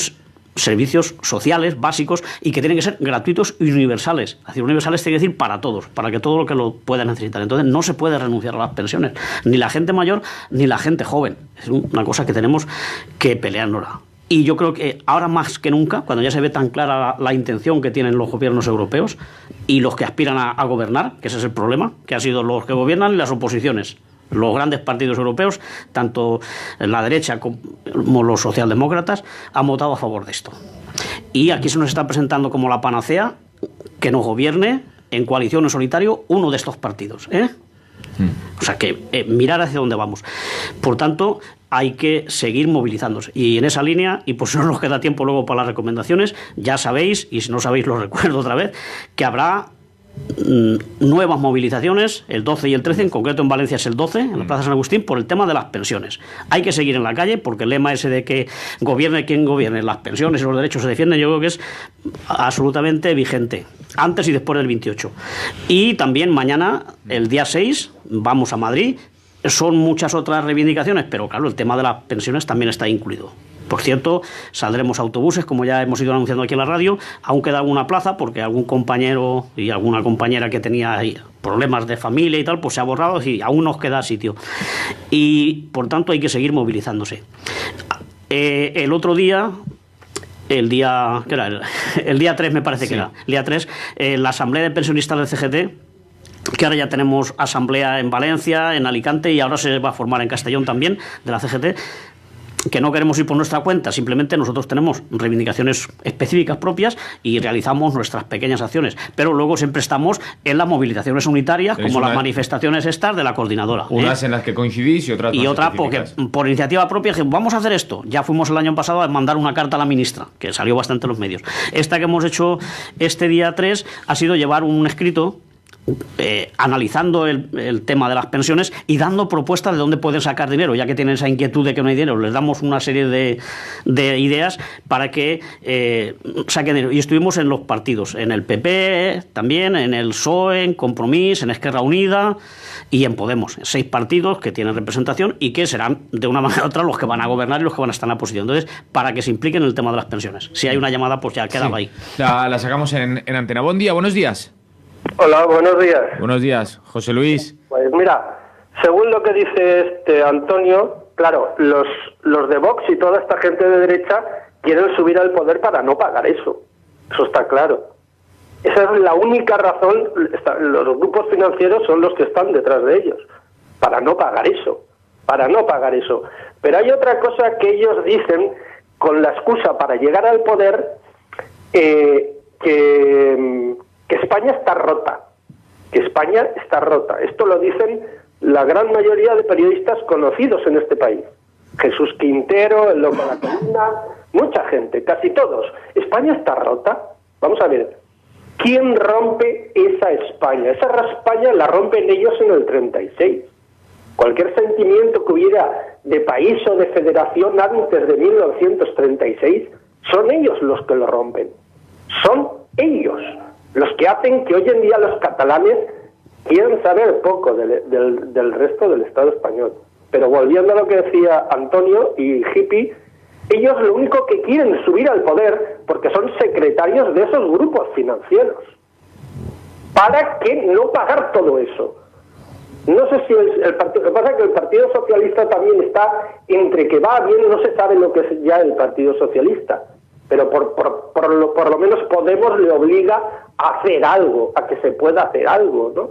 S3: servicios sociales básicos y que tienen que ser gratuitos y universales. Es decir, universales tiene que decir para todos, para que todo lo que lo pueda necesitar. Entonces no se puede renunciar a las pensiones, ni la gente mayor ni la gente joven. Es una cosa que tenemos que peleárnosla. Y yo creo que ahora más que nunca, cuando ya se ve tan clara la intención que tienen los gobiernos europeos y los que aspiran a gobernar, que ese es el problema, que han sido los que gobiernan y las oposiciones. Los grandes partidos europeos, tanto la derecha como los socialdemócratas, han votado a favor de esto. Y aquí se nos está presentando como la panacea que nos gobierne en coalición en solitario uno de estos partidos. O sea que mirar hacia dónde vamos. Por tanto, hay que seguir movilizándose. Y en esa línea, y por si no nos queda tiempo luego para las recomendaciones, ya sabéis, y si no sabéis lo recuerdo otra vez, que habrá nuevas movilizaciones el 12 y el 13, en concreto en Valencia es el 12, en la Plaza San Agustín, por el tema de las pensiones. Hay que seguir en la calle porque el lema ese de que gobierne quien gobierne, las pensiones y los derechos se defienden, yo creo que es absolutamente vigente, antes y después del 28. Y también mañana, el día 6, vamos a Madrid. Son muchas otras reivindicaciones, pero claro, el tema de las pensiones también está incluido. Por cierto, saldremos autobuses, como ya hemos ido anunciando aquí en la radio. Aún queda alguna plaza, porque algún compañero y alguna compañera que tenía ahí problemas de familia y tal, pues se ha borrado y aún nos queda sitio. Y, por tanto, hay que seguir movilizándose. El otro día, el día 3 me parece que era, el día 3, la Asamblea de Pensionistas del CGT, que ahora ya tenemos asamblea en Valencia, en Alicante, y ahora se va a formar en Castellón también, de la CGT, que no queremos ir por nuestra cuenta, simplemente nosotros tenemos reivindicaciones específicas propias y realizamos nuestras pequeñas acciones, pero luego siempre estamos en las movilizaciones unitarias, como las manifestaciones estas de la coordinadora.
S2: Unas en las que coincidís y otras
S3: porque por iniciativa propia dijimos, vamos a hacer esto. Ya fuimos el año pasado a mandar una carta a la ministra, que salió bastante en los medios. Esta que hemos hecho este día 3 ha sido llevar un escrito analizando el tema de las pensiones y dando propuestas de dónde pueden sacar dinero, ya que tienen esa inquietud de que no hay dinero. Les damos una serie de ideas para que saquen dinero. Y estuvimos en los partidos, en el PP también, en el PSOE, en Compromís, en Esquerra Unida y en Podemos. 6 partidos que tienen representación y que serán de una manera u otra los que van a gobernar y los que van a estar en la oposición. Entonces, para que se impliquen en el tema de las pensiones. Si hay una llamada, pues ya quedaba ahí.
S2: La sacamos en antena. Buen día, buenos días.
S6: Hola, buenos días.
S2: Buenos días, José Luis.
S6: Pues mira, según lo que dice Antonio, claro, los de Vox y toda esta gente de derecha quieren subir al poder para no pagar eso. Eso está claro. Esa es la única razón. Los grupos financieros son los que están detrás de ellos, para no pagar eso. Pero hay otra cosa que ellos dicen con la excusa para llegar al poder, que España está rota. Esto lo dicen la gran mayoría de periodistas conocidos en este país. Jesús Quintero, el Loco de la Columna, mucha gente, casi todos. España está rota. Vamos a ver, ¿quién rompe esa España? Esa España la rompen ellos en el 36. Cualquier sentimiento que hubiera de país o de federación antes de 1936, son ellos los que lo rompen. Son ellos los que hacen que hoy en día los catalanes quieran saber poco del resto del Estado español. Pero volviendo a lo que decía Antonio y Hippie, ellos lo único que quieren es subir al poder porque son secretarios de esos grupos financieros. ¿Para qué no pagar todo eso? No sé si el partido... Lo que pasa es que el Partido Socialista también está entre que va bien, no se sabe lo que es ya el Partido Socialista. Pero por lo menos Podemos le obliga a hacer algo, a que se pueda hacer algo, ¿no?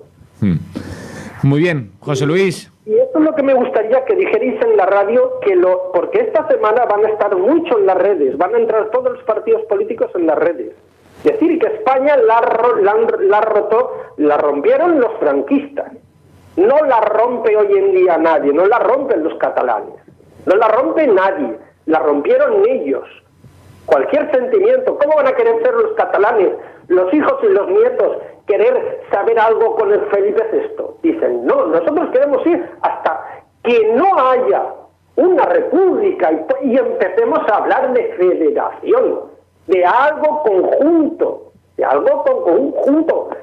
S2: Muy bien, José Luis.
S6: Y esto es lo que me gustaría que dijerais en la radio, porque esta semana van a estar mucho en las redes, van a entrar todos los partidos políticos en las redes. Decir que España la rompieron los franquistas. No la rompe hoy en día nadie, no la rompen los catalanes, no la rompe nadie, la rompieron ellos. Cualquier sentimiento, ¿cómo van a querer ser los catalanes, los hijos y los nietos, querer saber algo con el Felipe VI? Dicen, no, nosotros queremos ir hasta que no haya una república y empecemos a hablar de federación, de algo conjunto,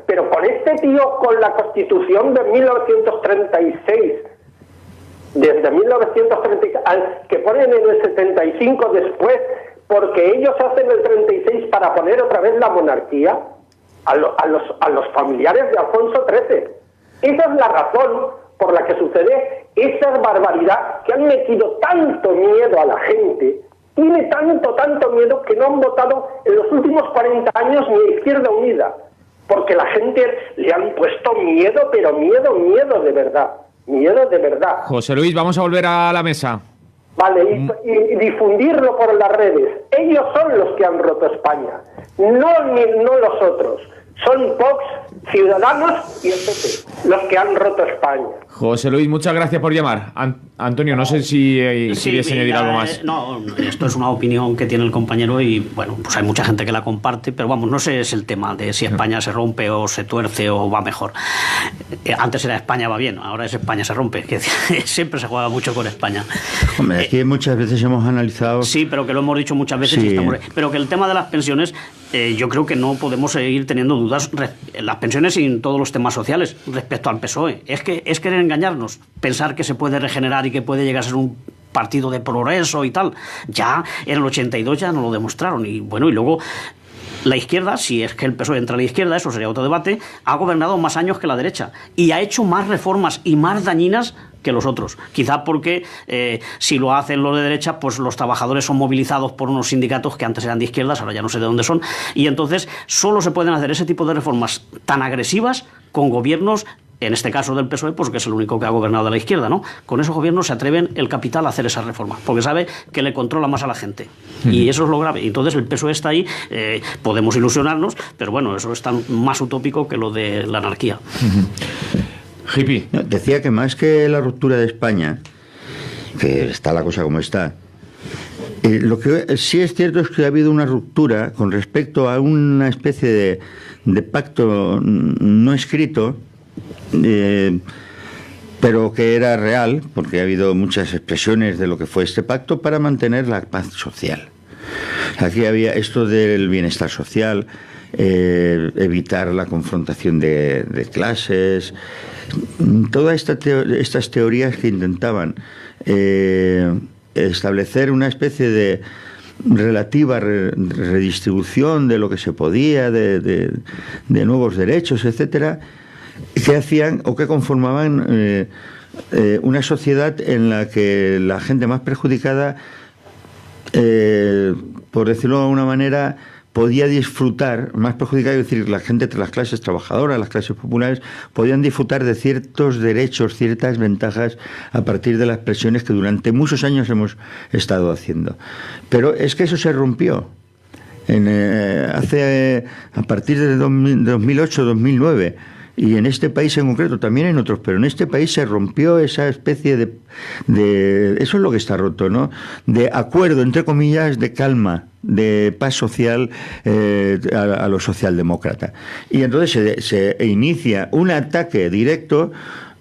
S6: pero con este tío, con la Constitución de 1936, desde 1936, que ponen en el 75 después, porque ellos hacen el 36 para poner otra vez la monarquía a los familiares de Alfonso XIII. Esa es la razón por la que sucede esa barbaridad, que han metido tanto miedo a la gente. Tiene tanto miedo que no han votado en los últimos 40 años ni a Izquierda Unida, porque la gente le han puesto miedo, pero miedo de verdad, miedo de verdad.
S2: José Luis, vamos a volver a la mesa.
S6: Vale, y difundirlo por las redes. Ellos son los que han roto España, no los otros. Son Vox, Ciudadanos y el PP los que han roto España.
S2: José Luis, muchas gracias por llamar. Antonio, no sé si quieres añadir algo más.
S3: No, esto es una opinión que tiene el compañero y, bueno, pues hay mucha gente que la comparte, pero vamos, no sé, es el tema de si España se rompe o se tuerce o va mejor. Antes era España va bien, ahora es España se rompe, que siempre se juega mucho con España.
S4: Hombre, aquí muchas veces hemos analizado...
S3: Sí, pero que lo hemos dicho muchas veces,
S4: sí.
S3: Pero que el tema de las pensiones, yo creo que no podemos seguir teniendo dudas. Las pensiones y en todos los temas sociales respecto al PSOE. Es querer engañarnos, pensar que se puede regenerar y que puede llegar a ser un partido de progreso y tal. Ya en el 82 ya nos lo demostraron. Y bueno, y luego la izquierda, si es que el PSOE entra a la izquierda, eso sería otro debate, ha gobernado más años que la derecha y ha hecho más reformas y más dañinas que los otros. Quizá porque si lo hacen los de derecha, pues los trabajadores son movilizados por unos sindicatos que antes eran de izquierdas, ahora ya no sé de dónde son, y entonces solo se pueden hacer ese tipo de reformas tan agresivas con gobiernos, en este caso del PSOE, pues que es el único que ha gobernado de la izquierda, ¿no? Con esos gobiernos se atreven el capital a hacer esas reformas, porque sabe que le controla más a la gente. Y eso es lo grave. Entonces el PSOE está ahí, podemos ilusionarnos, pero bueno, eso es tan más utópico que lo de la anarquía.
S2: Hippie.
S4: No, decía que más que la ruptura de España, que está la cosa como está, lo que sí es cierto es que ha habido una ruptura con respecto a una especie de pacto no escrito, pero que era real, porque ha habido muchas expresiones de lo que fue este pacto para mantener la paz social. Aquí había esto del bienestar social, evitar la confrontación de clases, todas estas teorías que intentaban establecer una especie de relativa redistribución de lo que se podía, de nuevos derechos, etcétera, que hacían o que conformaban una sociedad en la que la gente más perjudicada, por decirlo de alguna manera, podía disfrutar, más perjudicada, es decir, la gente de las clases trabajadoras, las clases populares, podían disfrutar de ciertos derechos, ciertas ventajas a partir de las presiones que durante muchos años hemos estado haciendo. Pero es que eso se rompió. A partir de 2008-2009, y en este país en concreto, también en otros, pero en este país se rompió esa especie de eso es lo que está roto, ¿no? De acuerdo, entre comillas, de calma, de paz social a lo socialdemócrata. Y entonces se inicia un ataque directo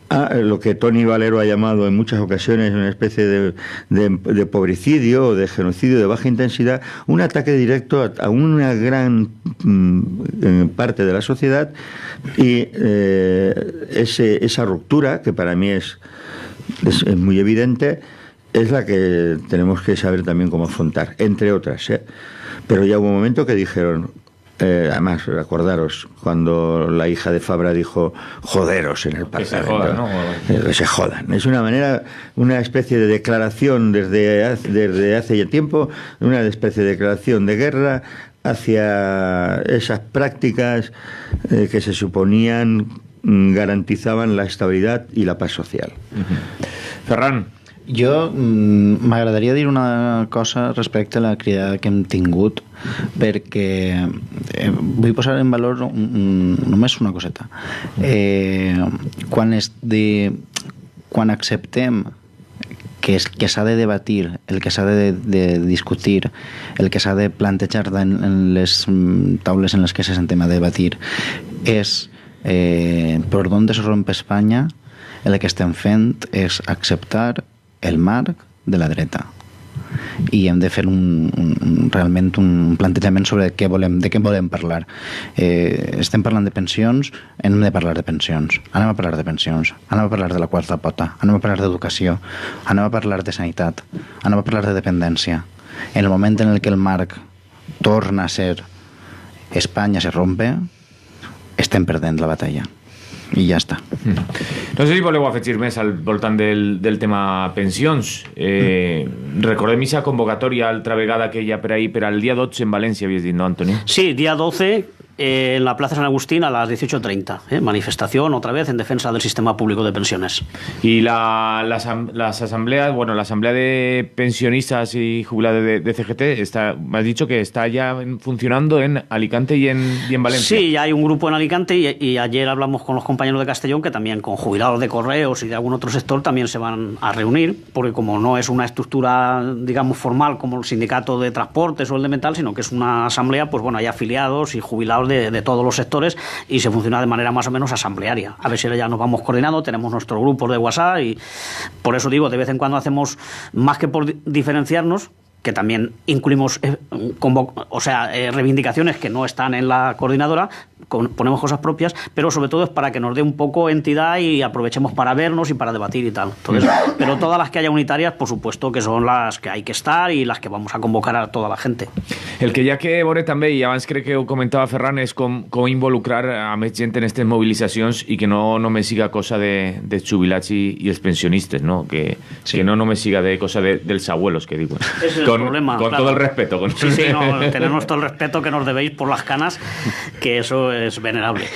S4: lo que Tony Valero ha llamado en muchas ocasiones una especie de pobricidio o de genocidio de baja intensidad, un ataque directo a una gran parte de la sociedad, y esa ruptura, que para mí es muy evidente, es la que tenemos que saber también cómo afrontar, entre otras, ¿eh? Pero ya hubo un momento que dijeron... además, acordaros, cuando la hija de Fabra dijo joderos en el Parlamento. Que se jodan, ¿no? Que se jodan. Es una manera, una especie de declaración desde hace ya tiempo, una especie de declaración de guerra hacia esas prácticas que se suponían garantizaban la estabilidad y la paz social.
S2: Ferran.
S5: Jo m'agradaria dir una cosa respecte a la crida que hem tingut, perquè vull posar en valor només una coseta. Quan acceptem que s'ha de debatir, el que s'ha de discutir, el que s'ha de plantejar en les taules en les que se sentem a debatir és per d'on es rompe Espanya, el que estem fent és acceptar el marc de la dreta, i hem de fer realment un plantejament sobre de què volem parlar. Estem parlant de pensions, hem de parlar de pensions, anem a parlar de pensions, anem a parlar de la quarta pota, anem a parlar d'educació, anem a parlar de sanitat, anem a parlar de dependència. En el moment en el que el marc torna a ser Espanya se rompe, estem perdent la batalla. I ja està.
S2: No sé si voleu afegir més al voltant del tema pensions. Recordem aquesta convocatòria altra vegada que hi ha per ahí per al dia 12 en València, havies dit, no, Antoni?
S3: Sí, día 12 en la Plaza San Agustín a las 18:30. Manifestación otra vez en defensa del sistema público de pensiones.
S2: Y las asambleas, bueno, la asamblea de pensionistas y jubilados de CGT, me has dicho que está ya funcionando en Alicante y en Valencia.
S3: Sí, ya hay un grupo en Alicante y ayer hablamos con los compañeros de Castellón que también con jubilados de correos y de algún otro sector también se van a reunir, porque como no es una estructura, digamos, formal como el sindicato de transportes o el de metal, sino que es una asamblea, pues bueno, hay afiliados y jubilados de todos los sectores y se funciona de manera más o menos asamblearia. A ver si ya nos vamos coordinando, tenemos nuestro grupo de WhatsApp y por eso digo, de vez en cuando hacemos, más que por diferenciarnos, que también incluimos reivindicaciones que no están en la coordinadora, ponemos cosas propias, pero sobre todo es para que nos dé un poco entidad y aprovechemos para vernos y para debatir y tal. Entonces, pero todas las que haya unitarias, por supuesto que son las que hay que estar y las que vamos a convocar a toda la gente.
S2: El que ja que veure també, i abans crec que ho comentava Ferran, és com involucrar a més gent en aquestes mobilitzacions i que no només siga cosa de jubilats i els pensionistes, no? Que no només siga de cosa dels abuelos, que diuen.
S3: Ese es el problema.
S2: Con todo el respeto.
S3: Sí, no, tenemos todo el respeto que nos debéis por las canas, que eso es venerable.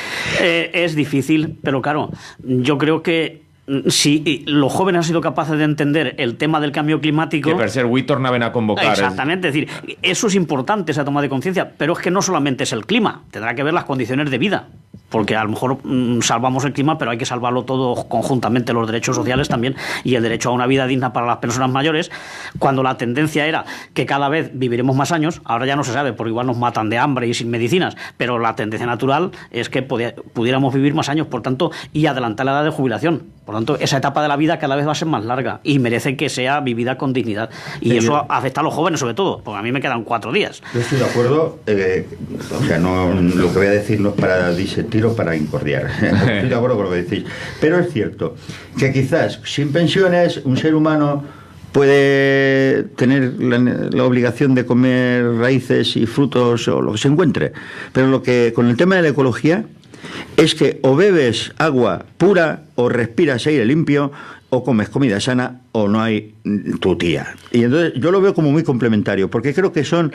S3: Es difícil, pero claro, yo creo que si los jóvenes han sido capaces de entender el tema del cambio climático...
S2: Que per ser avui tornaven a convocar...
S3: Exactamente, es decir, eso es importante, esa toma de conciencia, pero es que no solamente es el clima, tendrá que ver las condiciones de vida, porque a lo mejor salvamos el clima, pero hay que salvarlo todo conjuntamente, los derechos sociales también, y el derecho a una vida digna para las personas mayores, cuando la tendencia era que cada vez viviremos más años, ahora ya no se sabe, porque igual nos matan de hambre y sin medicinas, pero la tendencia natural es que pudiéramos vivir más años, por tanto, y adelantar la edad de jubilación. Por tanto, esa etapa de la vida cada vez va a ser más larga y merece que sea vivida con dignidad. Y eso afecta a los jóvenes sobre todo, porque a mí me quedan 4 días.
S4: Yo estoy de acuerdo, o sea, no, lo que voy a decir no es para disentir o para incordiar. Estoy de acuerdo con lo que decís. Pero es cierto que quizás sin pensiones un ser humano puede tener la obligación de comer raíces y frutos o lo que se encuentre. Pero lo que con el tema de la ecología es que o bebes agua pura o respiras aire limpio o comes comida sana o no hay tu tía. Y entonces yo lo veo como muy complementario, porque creo que son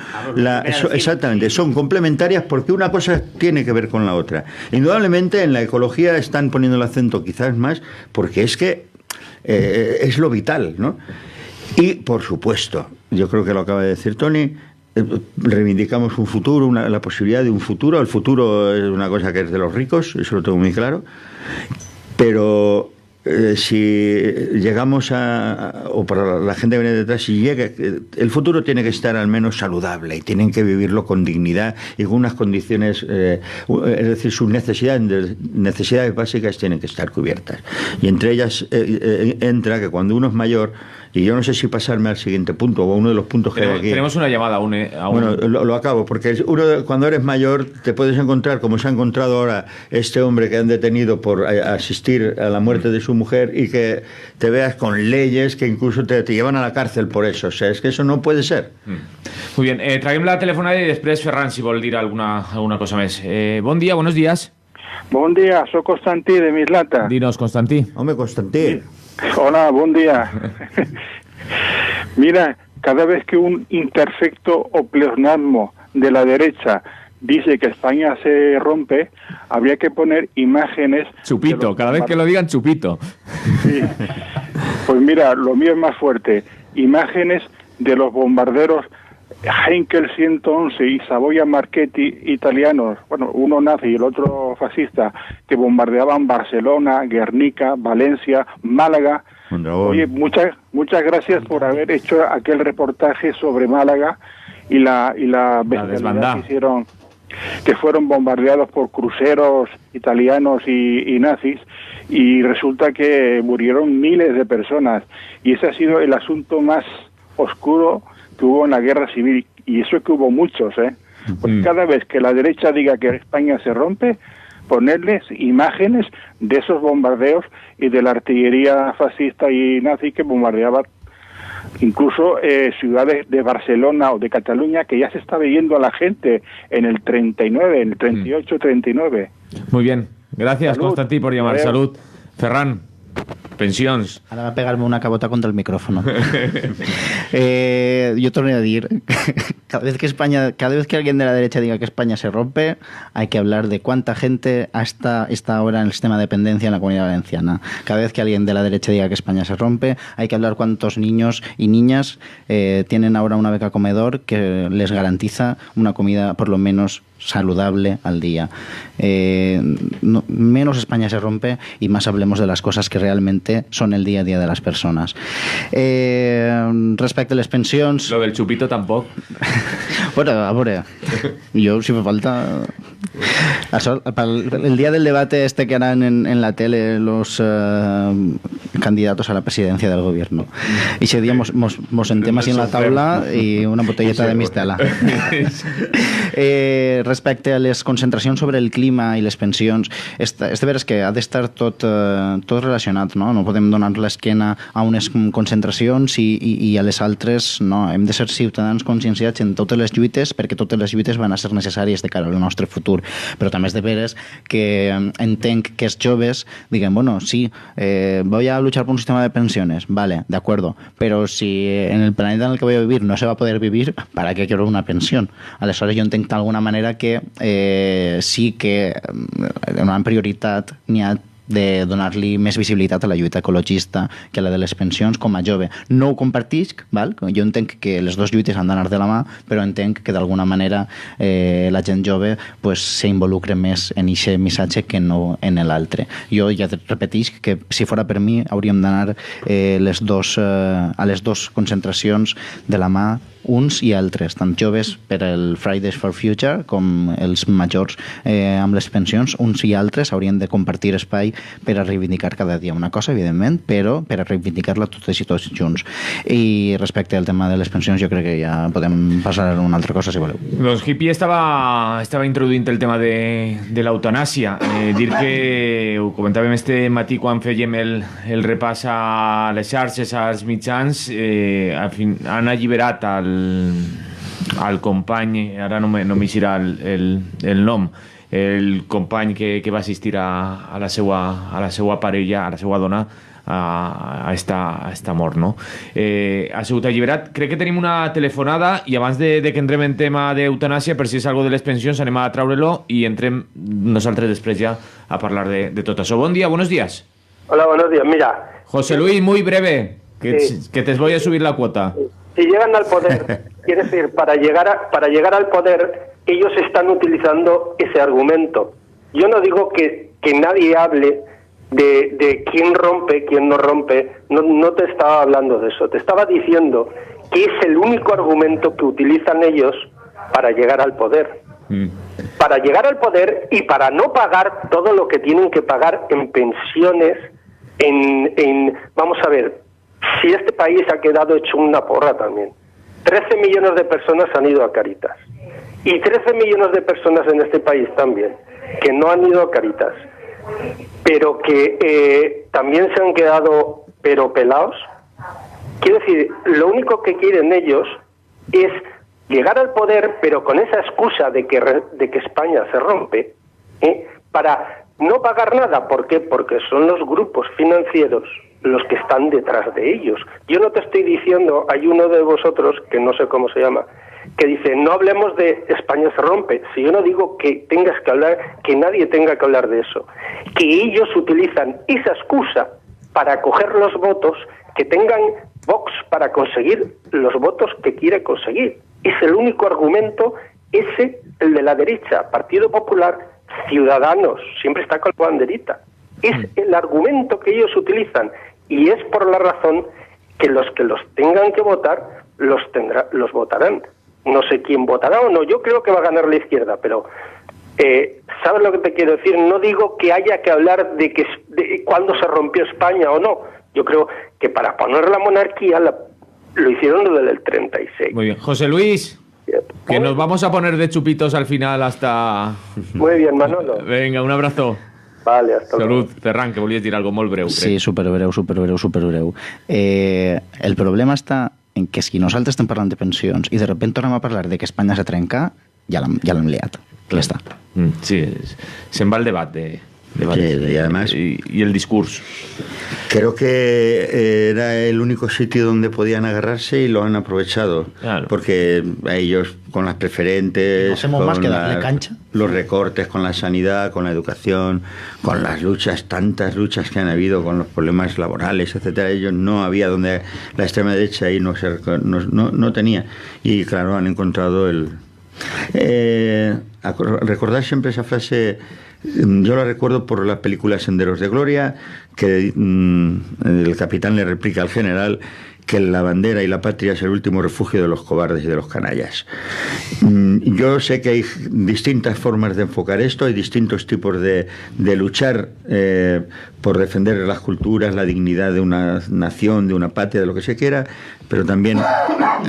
S4: exactamente, son complementarias, porque una cosa tiene que ver con la otra. Indudablemente en la ecología están poniendo el acento quizás más porque es que es lo vital, ¿no? Y por supuesto, yo creo que lo acaba de decir Tony, reivindicamos un futuro, la posibilidad de un futuro. El futuro es una cosa que es de los ricos, eso lo tengo muy claro, pero si llegamos o para la gente que viene detrás, si llega, el futuro tiene que estar al menos saludable y tienen que vivirlo con dignidad y con unas condiciones, es decir, sus necesidades básicas tienen que estar cubiertas. Y entre ellas entra que cuando uno es mayor, y yo no sé si pasarme al siguiente punto o a uno de los puntos que hay aquí.
S2: Tenemos una llamada aún.
S4: Bueno, lo acabo, porque cuando eres mayor te puedes encontrar, como se ha encontrado ahora este hombre que han detenido por asistir a la muerte de su mujer, y que te veas con leyes que incluso te llevan a la cárcel por eso. O sea, es que eso no puede ser.
S2: Muy bien, traguem la telefonada i després Ferran, si vol dir alguna cosa més. Bon dia, buenos días.
S7: Bon dia, soc Constantí de Mislata.
S2: Dinos, Constantí.
S4: Hombre, Constantí.
S7: Hola, buen día. Mira, cada vez que un imperfecto o pleonasmo de la derecha dice que España se rompe, habría que poner imágenes...
S2: Chupito, cada vez que lo digan, chupito.
S7: Sí. Pues mira, lo mío es más fuerte. Imágenes de los bombarderos Heinkel 111 y Savoia Marchetti italianos, bueno, uno nazi y el otro fascista, que bombardeaban Barcelona, Guernica, Valencia, Málaga. Oye, muchas gracias por haber hecho aquel reportaje sobre Málaga y la bestialidad que hicieron, que fueron bombardeados por cruceros italianos y nazis, y resulta que murieron miles de personas, y ese ha sido el asunto más oscuro que hubo en la guerra civil, y eso es que hubo muchos, Pues cada vez que la derecha diga que España se rompe, ponerles imágenes de esos bombardeos y de la artillería fascista y nazi que bombardeaba incluso ciudades de Barcelona o de Cataluña, que ya se está viendo a la gente en el 39, en el 38, 39.
S2: Muy bien, gracias,
S7: Salud.
S2: Constantí, por llamar. Salud. Ferran, pensions.
S5: Ara va pegar-me una cabota contra el micrófono. Yo torné a decir, cada vez que alguien de la derecha diga que España se rompe, hay que hablar de cuánta gente está ahora en el sistema de dependencia en la Comunidad Valenciana. Cada vez que alguien de la derecha diga que España se rompe, hay que hablar cuántos niños y niñas tienen ahora una beca comedor que les garantiza una comida por lo menos saludable al día. Menos España se rompe y más hablemos de las cosas que realmente son el día a día de las personas. Respecte a les pensions...
S2: Lo del chupito tampoc.
S5: Bueno, a veure, jo, si me falta... El día del debate este que harán en la tele los candidatos a la presidencia del gobierno. Y ese día mos sentem así en la taula y una botelleta de mistela. Respecte a les concentracions sobre el clima i les pensions, és de veres que ha d'estar tot relacionat, no? No podem donar l'esquena a unes concentracions i a les altres no. Hem de ser ciutadans conscienciats en totes les lluites, perquè totes les lluites van a ser necessàries de cara al nostre futur. Però també és de veres que entenc que els joves diguen, bueno, sí, voy a luchar por un sistema de pensiones, vale, de acuerdo, pero si en el planeta en el que voy a vivir no se va a poder vivir, ¿para qué quiero una pensión? Aleshores jo entenc d'alguna manera que sí que una prioritat n'hi ha de donar-li més visibilitat a la lluita ecologista que a la de les pensions com a jove. No ho compartisc, val? Jo entenc que les dues lluites han d'anar de la mà, però entenc que d'alguna manera la gent jove pues, s'involucre més en aquest missatge que no en l'altre. Jo ja repetisc que si fora per mi hauríem d'anar a les dues concentracions de la mà uns i altres, tant joves per el Fridays for Future com els majors amb les pensions, uns i altres haurien de compartir espai per a reivindicar cada dia una cosa, evidentment, però per a reivindicar-la totes i tots junts. I respecte al tema de les pensions jo crec que ja podem passar a una altra cosa si voleu.
S2: Doncs Hippie estava introduint el tema de l'eutanàsia. Dir que ho comentàvem este matí quan fèiem el repàs a les xarxes, als mitjans, han alliberat al company, ara no m'eixirà el nom, el company que va assistir a la seva parella, a la seva dona, a esta mort, no? Ha sigut alliberat. Crec que tenim una telefonada i abans de que entrem en tema d'eutanàsia, per si és algo de les pensions, anem a traure-lo i entrem nosaltres després ja a parlar de tot això. Bon dia, buenos días.
S6: Hola, buenos días. Mira.
S2: José Luis, muy breve, que te voy a subir la cuota.
S6: Si llegan al poder, quiere decir, para llegar al poder, ellos están utilizando ese argumento. Yo no digo que nadie hable de quién rompe, quién no rompe, no te estaba hablando de eso. Te estaba diciendo que es el único argumento que utilizan ellos para llegar al poder. Para llegar al poder y para no pagar todo lo que tienen que pagar en pensiones, vamos a ver, si este país ha quedado hecho una porra también. 13 millones de personas han ido a Caritas. Y 13 millones de personas en este país también, que no han ido a Caritas, pero que también se han quedado pero pelados. Quiero decir, lo único que quieren ellos es llegar al poder, pero con esa excusa de que España se rompe, para no pagar nada. ¿Por qué? Porque son los grupos financieros los que están detrás de ellos. Yo no te estoy diciendo, hay uno de vosotros, que no sé cómo se llama, que dice, no hablemos de España se rompe. Si yo no digo que tengas que hablar, que nadie tenga que hablar de eso. Que ellos utilizan esa excusa para coger los votos, que tengan Vox para conseguir los votos que quiere conseguir. Es el único argumento, ese, el de la derecha, Partido Popular, Ciudadanos, siempre está con la banderita. Es el argumento que ellos utilizan y es por la razón que los tengan que votar, los votarán. No sé quién votará o no, yo creo que va a ganar la izquierda, pero ¿sabes lo que te quiero decir? No digo que haya que hablar de cuándo se rompió España o no. Yo creo que para poner la monarquía lo hicieron lo del 36.
S2: Muy bien. José Luis, que nos vamos a poner de chupitos al final hasta...
S6: Muy bien, Manolo.
S2: Venga, un abrazo.
S6: Vale, hasta luego.
S2: Salut, Ferran, que volies dir algo molt breu.
S5: Sí, superbreu. El problema està en que si nosaltres estem parlant de pensions i de repente tornem a parlar de que Espanya s'ha trencat, ja l'hem liat. Ja està.
S2: Sí, se'n va el debat de
S4: y además
S2: y el discurso.
S4: Creo que era el único sitio donde podían agarrarse y lo han aprovechado.
S2: Claro.
S4: Porque a ellos con las preferentes,
S5: no hacemos más que darle cancha.
S4: Los recortes con la sanidad, con la educación, con las luchas, tantas luchas que han habido con los problemas laborales, etcétera. Ellos no había donde la extrema derecha ahí no tenía. Y claro, han encontrado recordar siempre esa frase. Yo la recuerdo por la película Senderos de Gloria, que el capitán le replica al general que la bandera y la patria es el último refugio de los cobardes y de los canallas. Yo sé que hay distintas formas de enfocar esto, hay distintos tipos de luchar por defender las culturas, la dignidad de una nación, de una patria, de lo que se quiera, pero también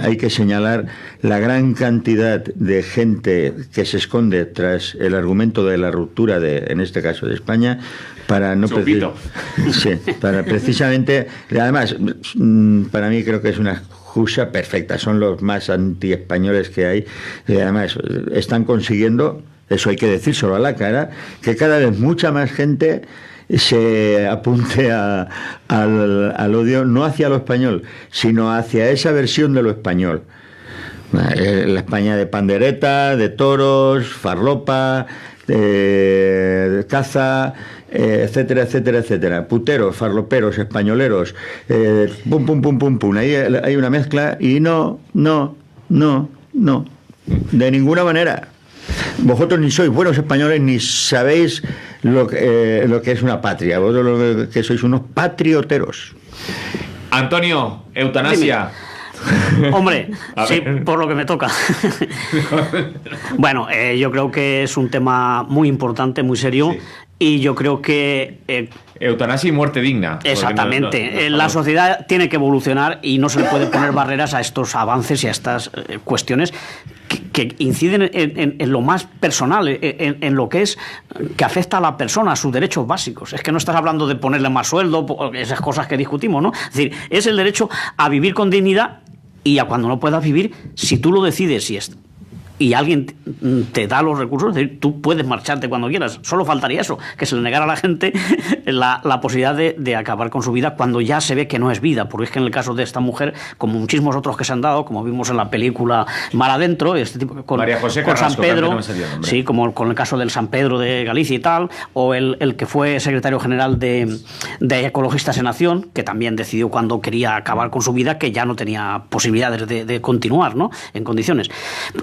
S4: hay que señalar la gran cantidad de gente que se esconde tras el argumento de la ruptura, en este caso de España, para no para precisamente, además, para mí creo que es una excusa perfecta, son los más anti-españoles que hay, y además están consiguiendo, eso hay que decírselo a la cara, que cada vez mucha más gente se apunte al odio, no hacia lo español, sino hacia esa versión de lo español. La España de pandereta, de toros, farlopa, de caza, etcétera, etcétera, etcétera. Puteros, farloperos, españoleros, pum, pum, pum, pum, pum. Ahí hay una mezcla y no. De ninguna manera. Vosotros ni sois buenos españoles ni sabéis lo que es una patria. Vosotros lo que sois unos patrioteros.
S2: Antonio, eutanasia.
S3: Hombre, sí, por lo que me toca. Bueno, yo creo que es un tema muy importante, muy serio, sí. Y yo creo que...
S2: eutanasia y muerte digna.
S3: Exactamente. La sociedad tiene que evolucionar y no se le puede poner barreras a estos avances y a estas cuestiones que inciden en lo más personal, en lo que afecta a la persona, a sus derechos básicos. Es que no estás hablando de ponerle más sueldo, esas cosas que discutimos, ¿no? Es decir, es el derecho a vivir con dignidad y a cuando no puedas vivir, si tú lo decides y alguien te da los recursos, es decir, tú puedes marcharte cuando quieras. Solo faltaría eso, que se le negara a la gente la posibilidad de acabar con su vida cuando ya se ve que no es vida, porque es que en el caso de esta mujer, como muchísimos otros que se han dado, como vimos en la película Mar Adentro, este tipo, con
S2: María José
S3: con
S2: Carrasco,
S3: San Pedro,
S2: no me salía el nombre.
S3: Sí, como con el caso del San Pedro de Galicia y tal, o el que fue secretario general de Ecologistas en Acción, que también decidió cuando quería acabar con su vida que ya no tenía posibilidades de continuar, ¿no?, en condiciones.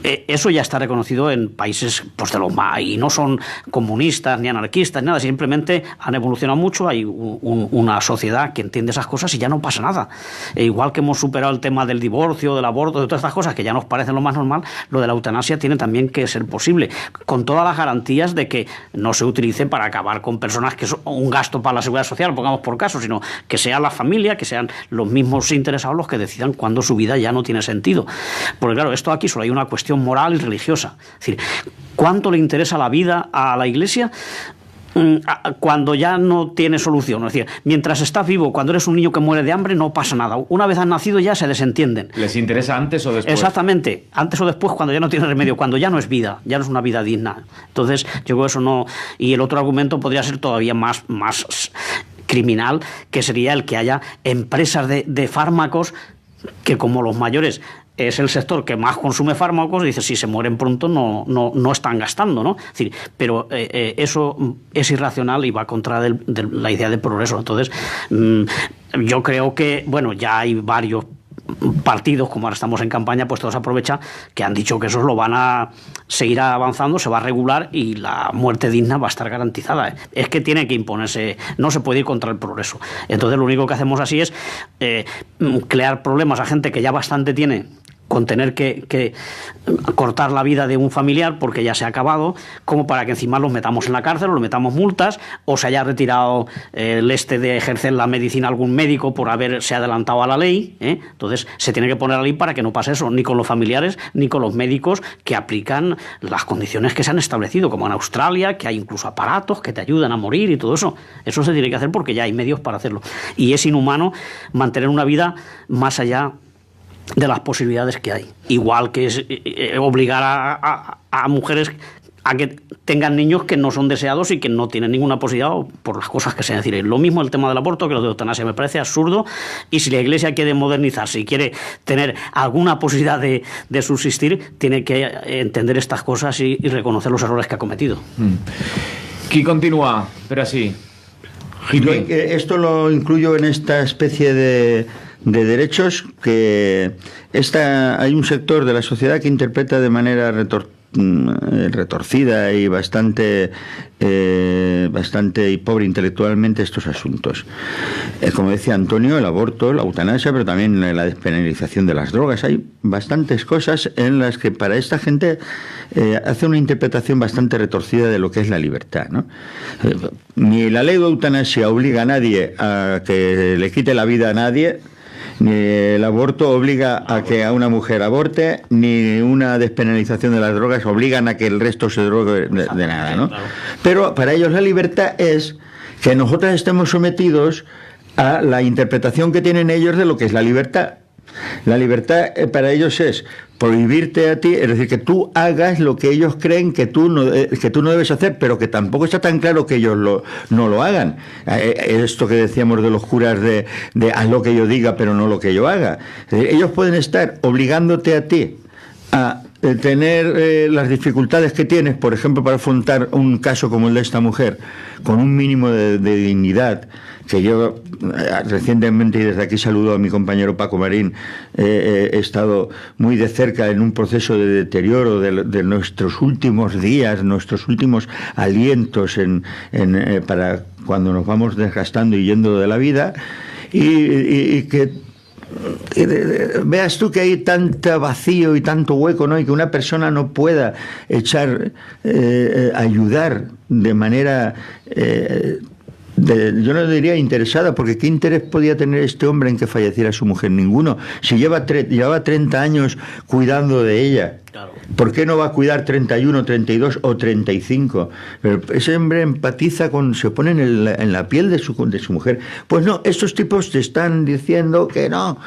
S3: Eso eso ya está reconocido en países pues, de los más, y no son comunistas ni anarquistas, nada, simplemente han evolucionado mucho, hay una sociedad que entiende esas cosas y ya no pasa nada. E igual que hemos superado el tema del divorcio, del aborto, de todas estas cosas que ya nos parecen lo más normal, lo de la eutanasia tiene también que ser posible, con todas las garantías de que no se utilice para acabar con personas que son un gasto para la seguridad social, pongamos por caso, sino que sea la familia, que sean los mismos interesados los que decidan cuándo su vida ya no tiene sentido. Porque claro, esto aquí solo hay una cuestión moral y religiosa. Es decir, ¿cuánto le interesa la vida a la Iglesia cuando ya no tiene solución? Es decir, mientras estás vivo, cuando eres un niño que muere de hambre, no pasa nada. Una vez has nacido ya se desentienden.
S2: ¿Les interesa antes o después?
S3: Exactamente, antes o después, cuando ya no tiene remedio, cuando ya no es vida, ya no es una vida digna. Entonces, yo creo que eso no... Y el otro argumento podría ser todavía más criminal, que sería el que haya empresas de fármacos que, como los mayores es el sector que más consume fármacos, dice, si se mueren pronto no están gastando, ¿no? Es decir, pero eso es irracional y va contra de la idea de progreso. Entonces, yo creo que, bueno, ya hay varios partidos, como ahora estamos en campaña, pues todos aprovechan que han dicho que esos lo van a seguir avanzando, se va a regular y la muerte digna va a estar garantizada. Es que tiene que imponerse, no se puede ir contra el progreso. Entonces lo único que hacemos así es crear problemas a gente que ya bastante tiene con tener que cortar la vida de un familiar porque ya se ha acabado, como para que encima los metamos en la cárcel o los metamos multas, o se haya retirado el de ejercer la medicina algún médico por haberse adelantado a la ley. Entonces se tiene que poner la ley para que no pase eso, ni con los familiares ni con los médicos que aplican las condiciones que se han establecido, como en Australia, que hay incluso aparatos que te ayudan a morir y todo eso. Eso se tiene que hacer porque ya hay medios para hacerlo. Y es inhumano mantener una vida más allá de las posibilidades que hay. Igual que es obligar a mujeres a que tengan niños que no son deseados y que no tienen ninguna posibilidad por las cosas que sean. Es decir, lo mismo el tema del aborto que lo de eutanasia. Me parece absurdo, y si la Iglesia quiere modernizarse y quiere tener alguna posibilidad de subsistir, tiene que entender estas cosas y reconocer los errores que ha cometido.
S2: Qui continúa, pero así.
S4: Esto lo incluyo en esta especie de derechos que hay un sector de la sociedad que interpreta de manera retorcida y bastante pobre intelectualmente estos asuntos. Como decía Antonio, el aborto, la eutanasia, pero también la despenalización de las drogas. Hay bastantes cosas en las que para esta gente hace una interpretación bastante retorcida de lo que es la libertad, ¿no? Ni la ley de eutanasia obliga a nadie a que le quite la vida a nadie, ni el aborto obliga a que a una mujer aborte, ni una despenalización de las drogas obligan a que el resto se drogue de nada, ¿no? Pero para ellos la libertad es que nosotros estemos sometidos a la interpretación que tienen ellos de lo que es la libertad. La libertad para ellos es prohibirte a ti, es decir, que tú hagas lo que ellos creen que tú no debes hacer, pero que tampoco está tan claro que ellos no lo hagan. Esto que decíamos de los curas de haz lo que yo diga, pero no lo que yo haga. Es decir, ellos pueden estar obligándote a ti a tener las dificultades que tienes, por ejemplo, para afrontar un caso como el de esta mujer, con un mínimo de dignidad, que yo recientemente, y desde aquí saludo a mi compañero Paco Marín, he estado muy de cerca en un proceso de deterioro de nuestros últimos días, nuestros últimos alientos para cuando nos vamos desgastando y yendo de la vida, y que veas tú que hay tanto vacío y tanto hueco, ¿no? Y que una persona no pueda ayudar de manera yo no diría interesada, porque ¿qué interés podía tener este hombre en que falleciera su mujer? Ninguno. Si llevaba 30 años cuidando de ella, claro, ¿por qué no va a cuidar 31, 32 o 35? Pero ese hombre empatiza se pone en la piel de su mujer. Pues no, estos tipos te están diciendo que no,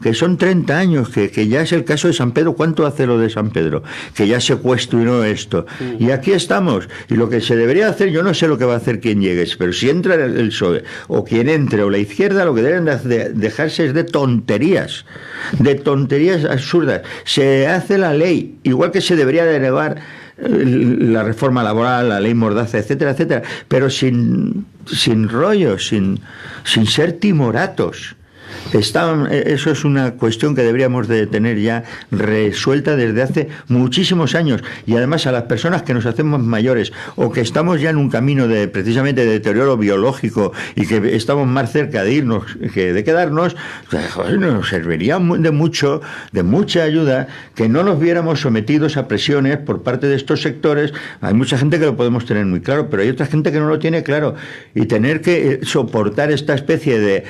S4: que son 30 años, que ya es el caso de San Pedro. ¿Cuánto hace lo de San Pedro? Que ya se cuestionó esto. Y aquí estamos. Y lo que se debería hacer, yo no sé lo que va a hacer quien llegue, pero si entra el PSOE, o quien entre, o la izquierda, lo que deben dejarse es de tonterías absurdas. Se hace la ley, igual que se debería derogar la reforma laboral, la ley Mordaza, etcétera, etcétera, pero sin rollos, sin ser timoratos. Eso es una cuestión que deberíamos de tener ya resuelta desde hace muchísimos años, y además a las personas que nos hacemos mayores o que estamos ya en un camino de precisamente de deterioro biológico y que estamos más cerca de irnos que de quedarnos, joder, nos serviría de mucha ayuda que no nos viéramos sometidos a presiones por parte de estos sectores. Hay mucha gente que lo podemos tener muy claro, pero hay otra gente que no lo tiene claro, y tener que soportar esta especie de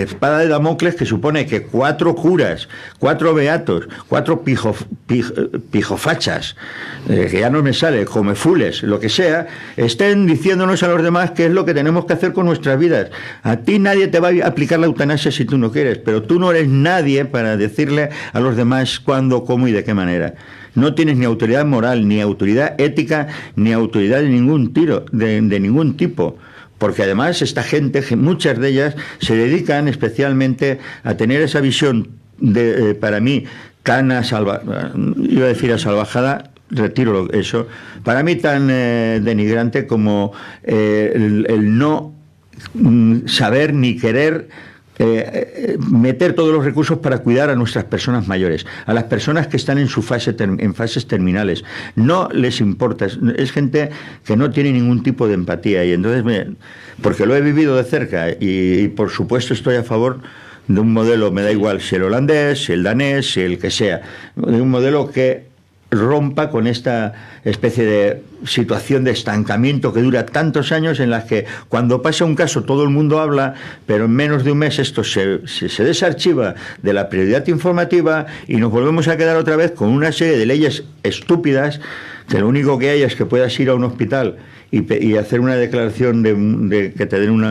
S4: espada de Damocles que supone que 4 curas, 4 beatos, 4 pijofachas, que ya no me sale, comefules, lo que sea, estén diciéndonos a los demás qué es lo que tenemos que hacer con nuestras vidas. A ti nadie te va a aplicar la eutanasia si tú no quieres, pero tú no eres nadie para decirle a los demás cuándo, cómo y de qué manera. No tienes ni autoridad moral, ni autoridad ética, ni autoridad de ningún ningún tipo. Porque además esta gente, muchas de ellas, se dedican especialmente a tener esa visión para mí, tan iba a decir asalvajada, retiro eso, para mí tan denigrante como el no saber ni querer meter todos los recursos para cuidar a nuestras personas mayores, a las personas que están en fases terminales. No les importa, es gente que no tiene ningún tipo de empatía, y entonces porque lo he vivido de cerca, y por supuesto estoy a favor de un modelo, me da igual si el holandés, si el danés, si el que sea, de un modelo que rompa con esta especie de situación de estancamiento que dura tantos años, en las que cuando pasa un caso todo el mundo habla, pero en menos de un mes esto se desarchiva de la prioridad informativa y nos volvemos a quedar otra vez con una serie de leyes estúpidas, que lo único que hay es que puedas ir a un hospital y hacer una declaración de que te den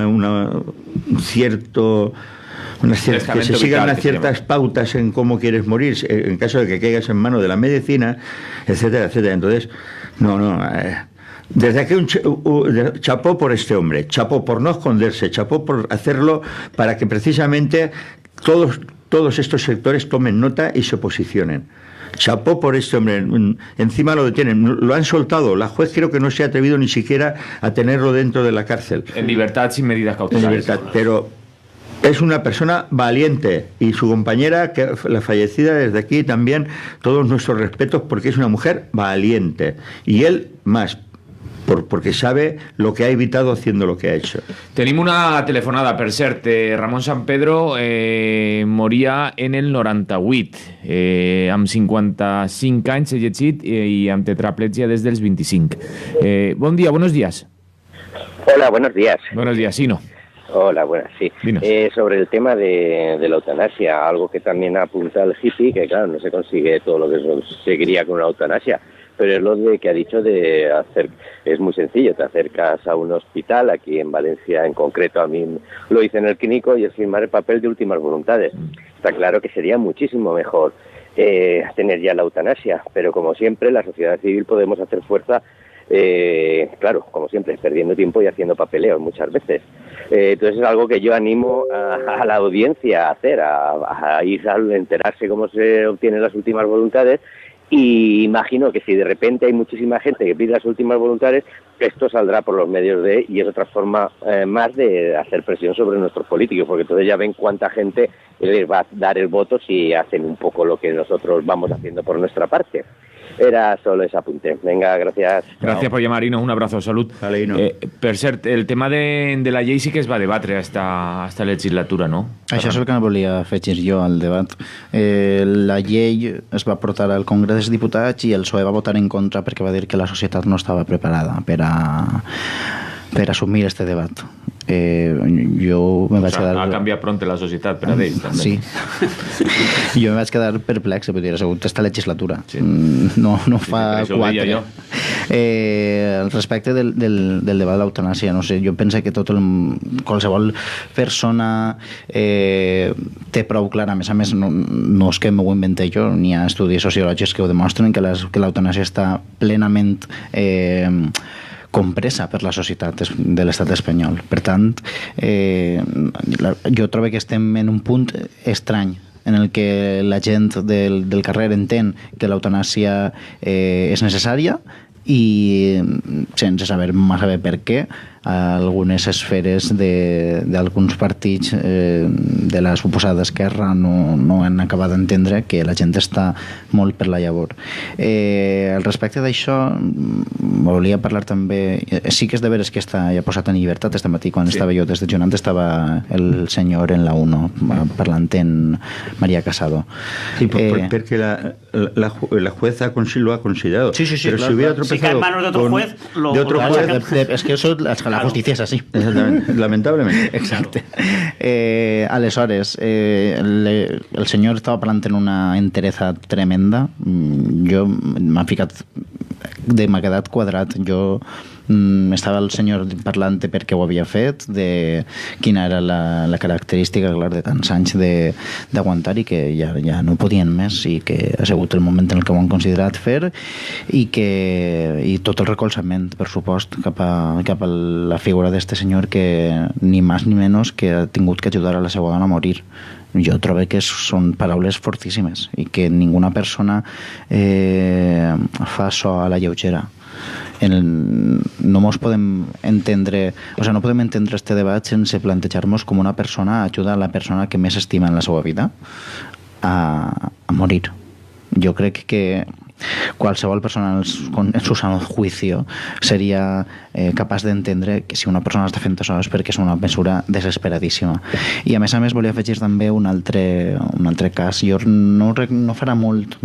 S4: que se sigan unas ciertas pautas en cómo quieres morir en caso de que caigas en manos de la medicina, etcétera, etcétera. Entonces, desde aquí chapó por este hombre, chapó por no esconderse, chapó por hacerlo para que precisamente todos estos sectores tomen nota y se posicionen. Chapó por este hombre. Encima lo detienen, lo han soltado. La juez creo que no se ha atrevido ni siquiera a tenerlo dentro de la cárcel.
S2: En libertad, sin medidas cautelares.
S4: En libertad, pero es una persona valiente, y su compañera, la fallecida, desde aquí también todos nuestros respetos, porque es una mujer valiente, y él más, porque sabe lo que ha evitado haciendo lo que ha hecho.
S2: Tenim una telefonada, per cert. Ramon San Pedro moria en el 98, amb 55 anys, he llegit, i amb tetraplègia des dels 25. Bon dia, buenos días.
S8: Hola, buenos días.
S2: Buenos días, Sino.
S8: Hola, buenas, sí. Sobre el tema de la eutanasia, algo que también apunta el hippie, que claro, no se consigue todo lo que se conseguiría con una eutanasia, pero es lo que ha dicho de hacer, es muy sencillo, te acercas a un hospital, aquí en Valencia en concreto, a mí lo hice en el clínico, y es firmar el papel de últimas voluntades. Está claro que sería muchísimo mejor tener ya la eutanasia, pero como siempre, la sociedad civil podemos hacer fuerza, claro, como siempre, perdiendo tiempo y haciendo papeleos muchas veces. Entonces es algo que yo animo a la audiencia a hacer, a ir a enterarse cómo se obtienen las últimas voluntades, y imagino que si de repente hay muchísima gente que pide las últimas voluntades, esto saldrá por los medios y es otra forma más de hacer presión sobre nuestros políticos, porque entonces ya ven cuánta gente les va a dar el voto si hacen un poco lo que nosotros vamos haciendo por nuestra parte. Era solo ese apunte. Venga, gracias.
S2: Gràcies per llamar, Ino. Un abrazo, salut.
S4: Vale, Ino.
S2: Per cert, el tema de la llei sí que es va debatre esta legislatura, no?
S5: Això és el que volia afegir jo al debat. La llei es va portar al Congrés dels Diputats i el PSOE va votar en contra perquè va dir que la societat no estava preparada per assumir este debat. Jo me vaig quedar...
S2: Ha canviat pront la societat per a d'ells, també.
S5: Sí. Jo me vaig quedar perplex, vull dir, ha sigut esta legislatura. Sí. No fa 4. Al respecte del debat de l'eutanàsia, no sé, jo penso que qualsevol persona té prou clar, a més, no és que m'ho invente jo, n'hi ha estudis sociològics que ho demostren, que l'eutanàsia està plenament compresa per la societat de l'estat espanyol. Per tant, jo trobo que estem en un punt estrany en el que la gent del carrer entén que l'eutanàsia és necessària i, sense saber massa bé per què, algunes esferes d'alguns partits de la suposada esquerra no han acabat d'entendre que la gent està molt per la llavor. Al respecte d'això, volia parlar també... Sí que és de veres que està ja posat en llibertat. Este matí, quan estava jo des de Jonant, estava el senyor en la 1 parlant en María Casado.
S4: Sí, porque la jueza lo ha considerado.
S5: Sí,
S4: pero
S5: claro,
S4: si hubiera
S3: tropezado si cae en manos de otro juez,
S5: es que eso, la justicia es así.
S4: Exactamente, lamentablemente.
S5: Exacte. Aleshores, el senyor estava parlant en una entereza tremenda. Jo m'ha quedat quadrat. Jo estava el senyor parlant de per què ho havia fet, de quina era la característica, clar, de tants anys d'aguantar i que ja no podien més i que ha sigut el moment en el que ho han considerat fer i tot el recolzament, per supost, cap a la figura d'este senyor que ni més ni menys que ha tingut que ajudar a la seva dona a morir. Jo trobo que són paraules fortíssimes i que ninguna persona fa això a la lleugera. No mos podem entendre, no podem entendre este debat sense plantejar-nos com una persona ajuda a la persona que més estima en la seva vida a morir. Jo crec que qualsevol persona en su sano juicio seria capaç d'entendre que si una persona està fent això és perquè és una mesura desesperadíssima. I a més volia afegir també un altre cas. Jo no farà molt,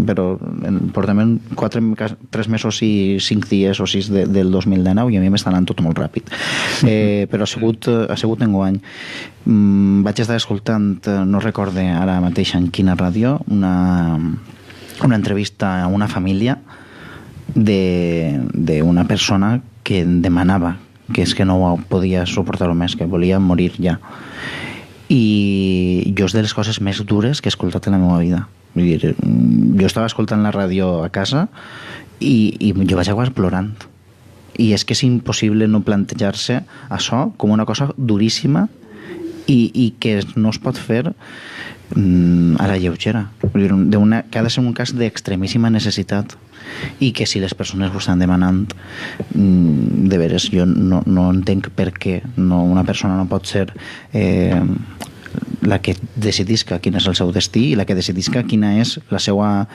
S5: però portem 3 mesos i 5 dies o 6 del 2019 i a mi m'està anant tot molt ràpid. Però ha sigut enguany. Vaig estar escoltant, no recorde ara mateix en quina ràdio, una entrevista a una família d'una persona que demanava que és que no podia suportar-ho més, que volia morir ja. I jo és de les coses més dures que he escoltat en la meva vida. Vull dir, jo estava escoltant la ràdio a casa i jo vaig acabar plorant. I és que és impossible no plantejar-se això com una cosa duríssima i que no es pot fer a la lleugera, que ha de ser un cas d'extremíssima necessitat i que si les persones ho estan demanant, de veres jo no entenc per què una persona no pot ser la que decidisca quin és el seu destí i la que decidisca quina és la seva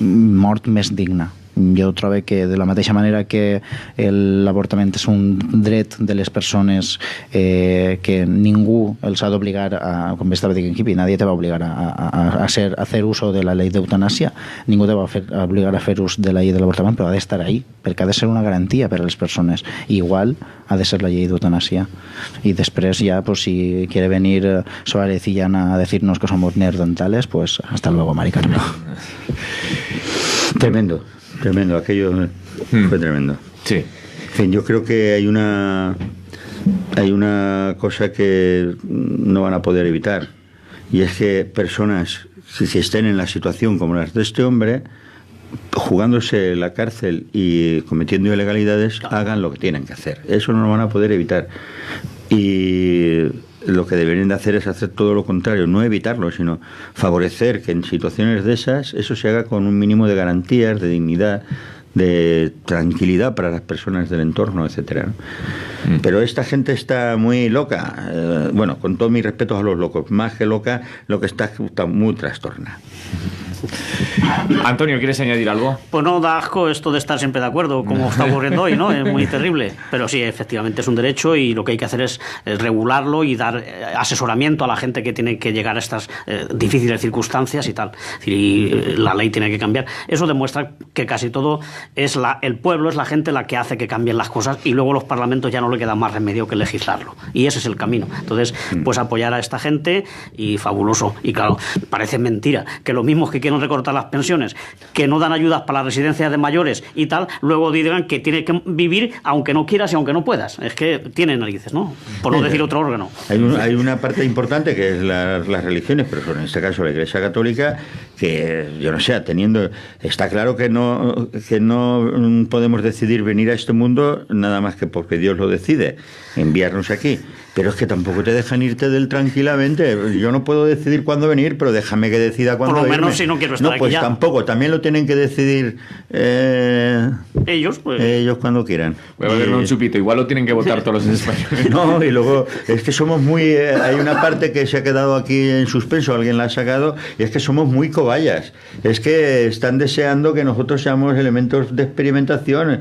S5: mort més digna. Jo trobo que de la mateixa manera que l'avortament és un dret de les persones que ningú els ha d'obligar a, com estava dient aquí, nadie te va obligar a hacer uso de la ley de eutanasia, ningú te va obligar a fer ús de la llei de l'avortament, però ha d'estar ahí, perquè ha de ser una garantia per a les persones. Igual ha de ser la llei d'eutanasia. Y després ja, pues si quiere venir Suárez y Llana a decirnos que somos neandertales, pues hasta luego, Mari Carmen.
S4: Tremendo, aquello fue tremendo.
S2: Sí.
S4: En fin, yo creo que hay una cosa que no van a poder evitar, y es que personas que estén en la situación como las de este hombre, jugándose la cárcel y cometiendo ilegalidades, hagan lo que tienen que hacer. Eso no lo van a poder evitar. Y lo que deberían de hacer es hacer todo lo contrario, no evitarlo, sino favorecer que en situaciones de esas eso se haga con un mínimo de garantías, de dignidad, de tranquilidad para las personas del entorno, etcétera. Pero esta gente está muy loca, bueno, con todo mi respeto a los locos, más que loca, lo que está muy trastornada.
S2: Antonio, ¿quieres añadir algo?
S3: Pues no, da asco esto de estar siempre de acuerdo, como está ocurriendo hoy, ¿no? Es muy terrible. Pero sí, efectivamente es un derecho y lo que hay que hacer es regularlo y dar asesoramiento a la gente que tiene que llegar a estas difíciles circunstancias y tal. Y la ley tiene que cambiar. Eso demuestra que casi todo es el pueblo, es la gente la que hace que cambien las cosas y luego los parlamentos ya no le queda más remedio que legislarlo. Y ese es el camino. Entonces, pues apoyar a esta gente y fabuloso. Y claro, parece mentira que los mismos que quieren recortar las pensiones, que no dan ayudas para las residencias de mayores y tal, luego digan que tienes que vivir aunque no quieras y aunque no puedas. Es que tienen narices, ¿no? Por no decir otro órgano.
S4: Hay una parte importante que es las religiones, pero en este caso la Iglesia Católica, que yo no sé, está claro que no podemos decidir venir a este mundo nada más que porque Dios lo decide, enviarnos aquí. Pero es que tampoco te dejan irte del tranquilamente. Yo no puedo decidir cuándo venir, pero déjame que decida cuándo
S3: Por lo
S4: irme.
S3: menos si no quiero estar
S4: pues
S3: aquí ya.
S4: tampoco. También lo tienen que decidir
S3: ellos
S4: cuando quieran.
S2: Voy a beberme un chupito. Igual lo tienen que votar todos los españoles.
S4: No, y luego es que somos muy... hay una parte que se ha quedado aquí en suspenso, alguien la ha sacado, y es que somos muy cobayas. Es que están deseando que nosotros seamos elementos de experimentación.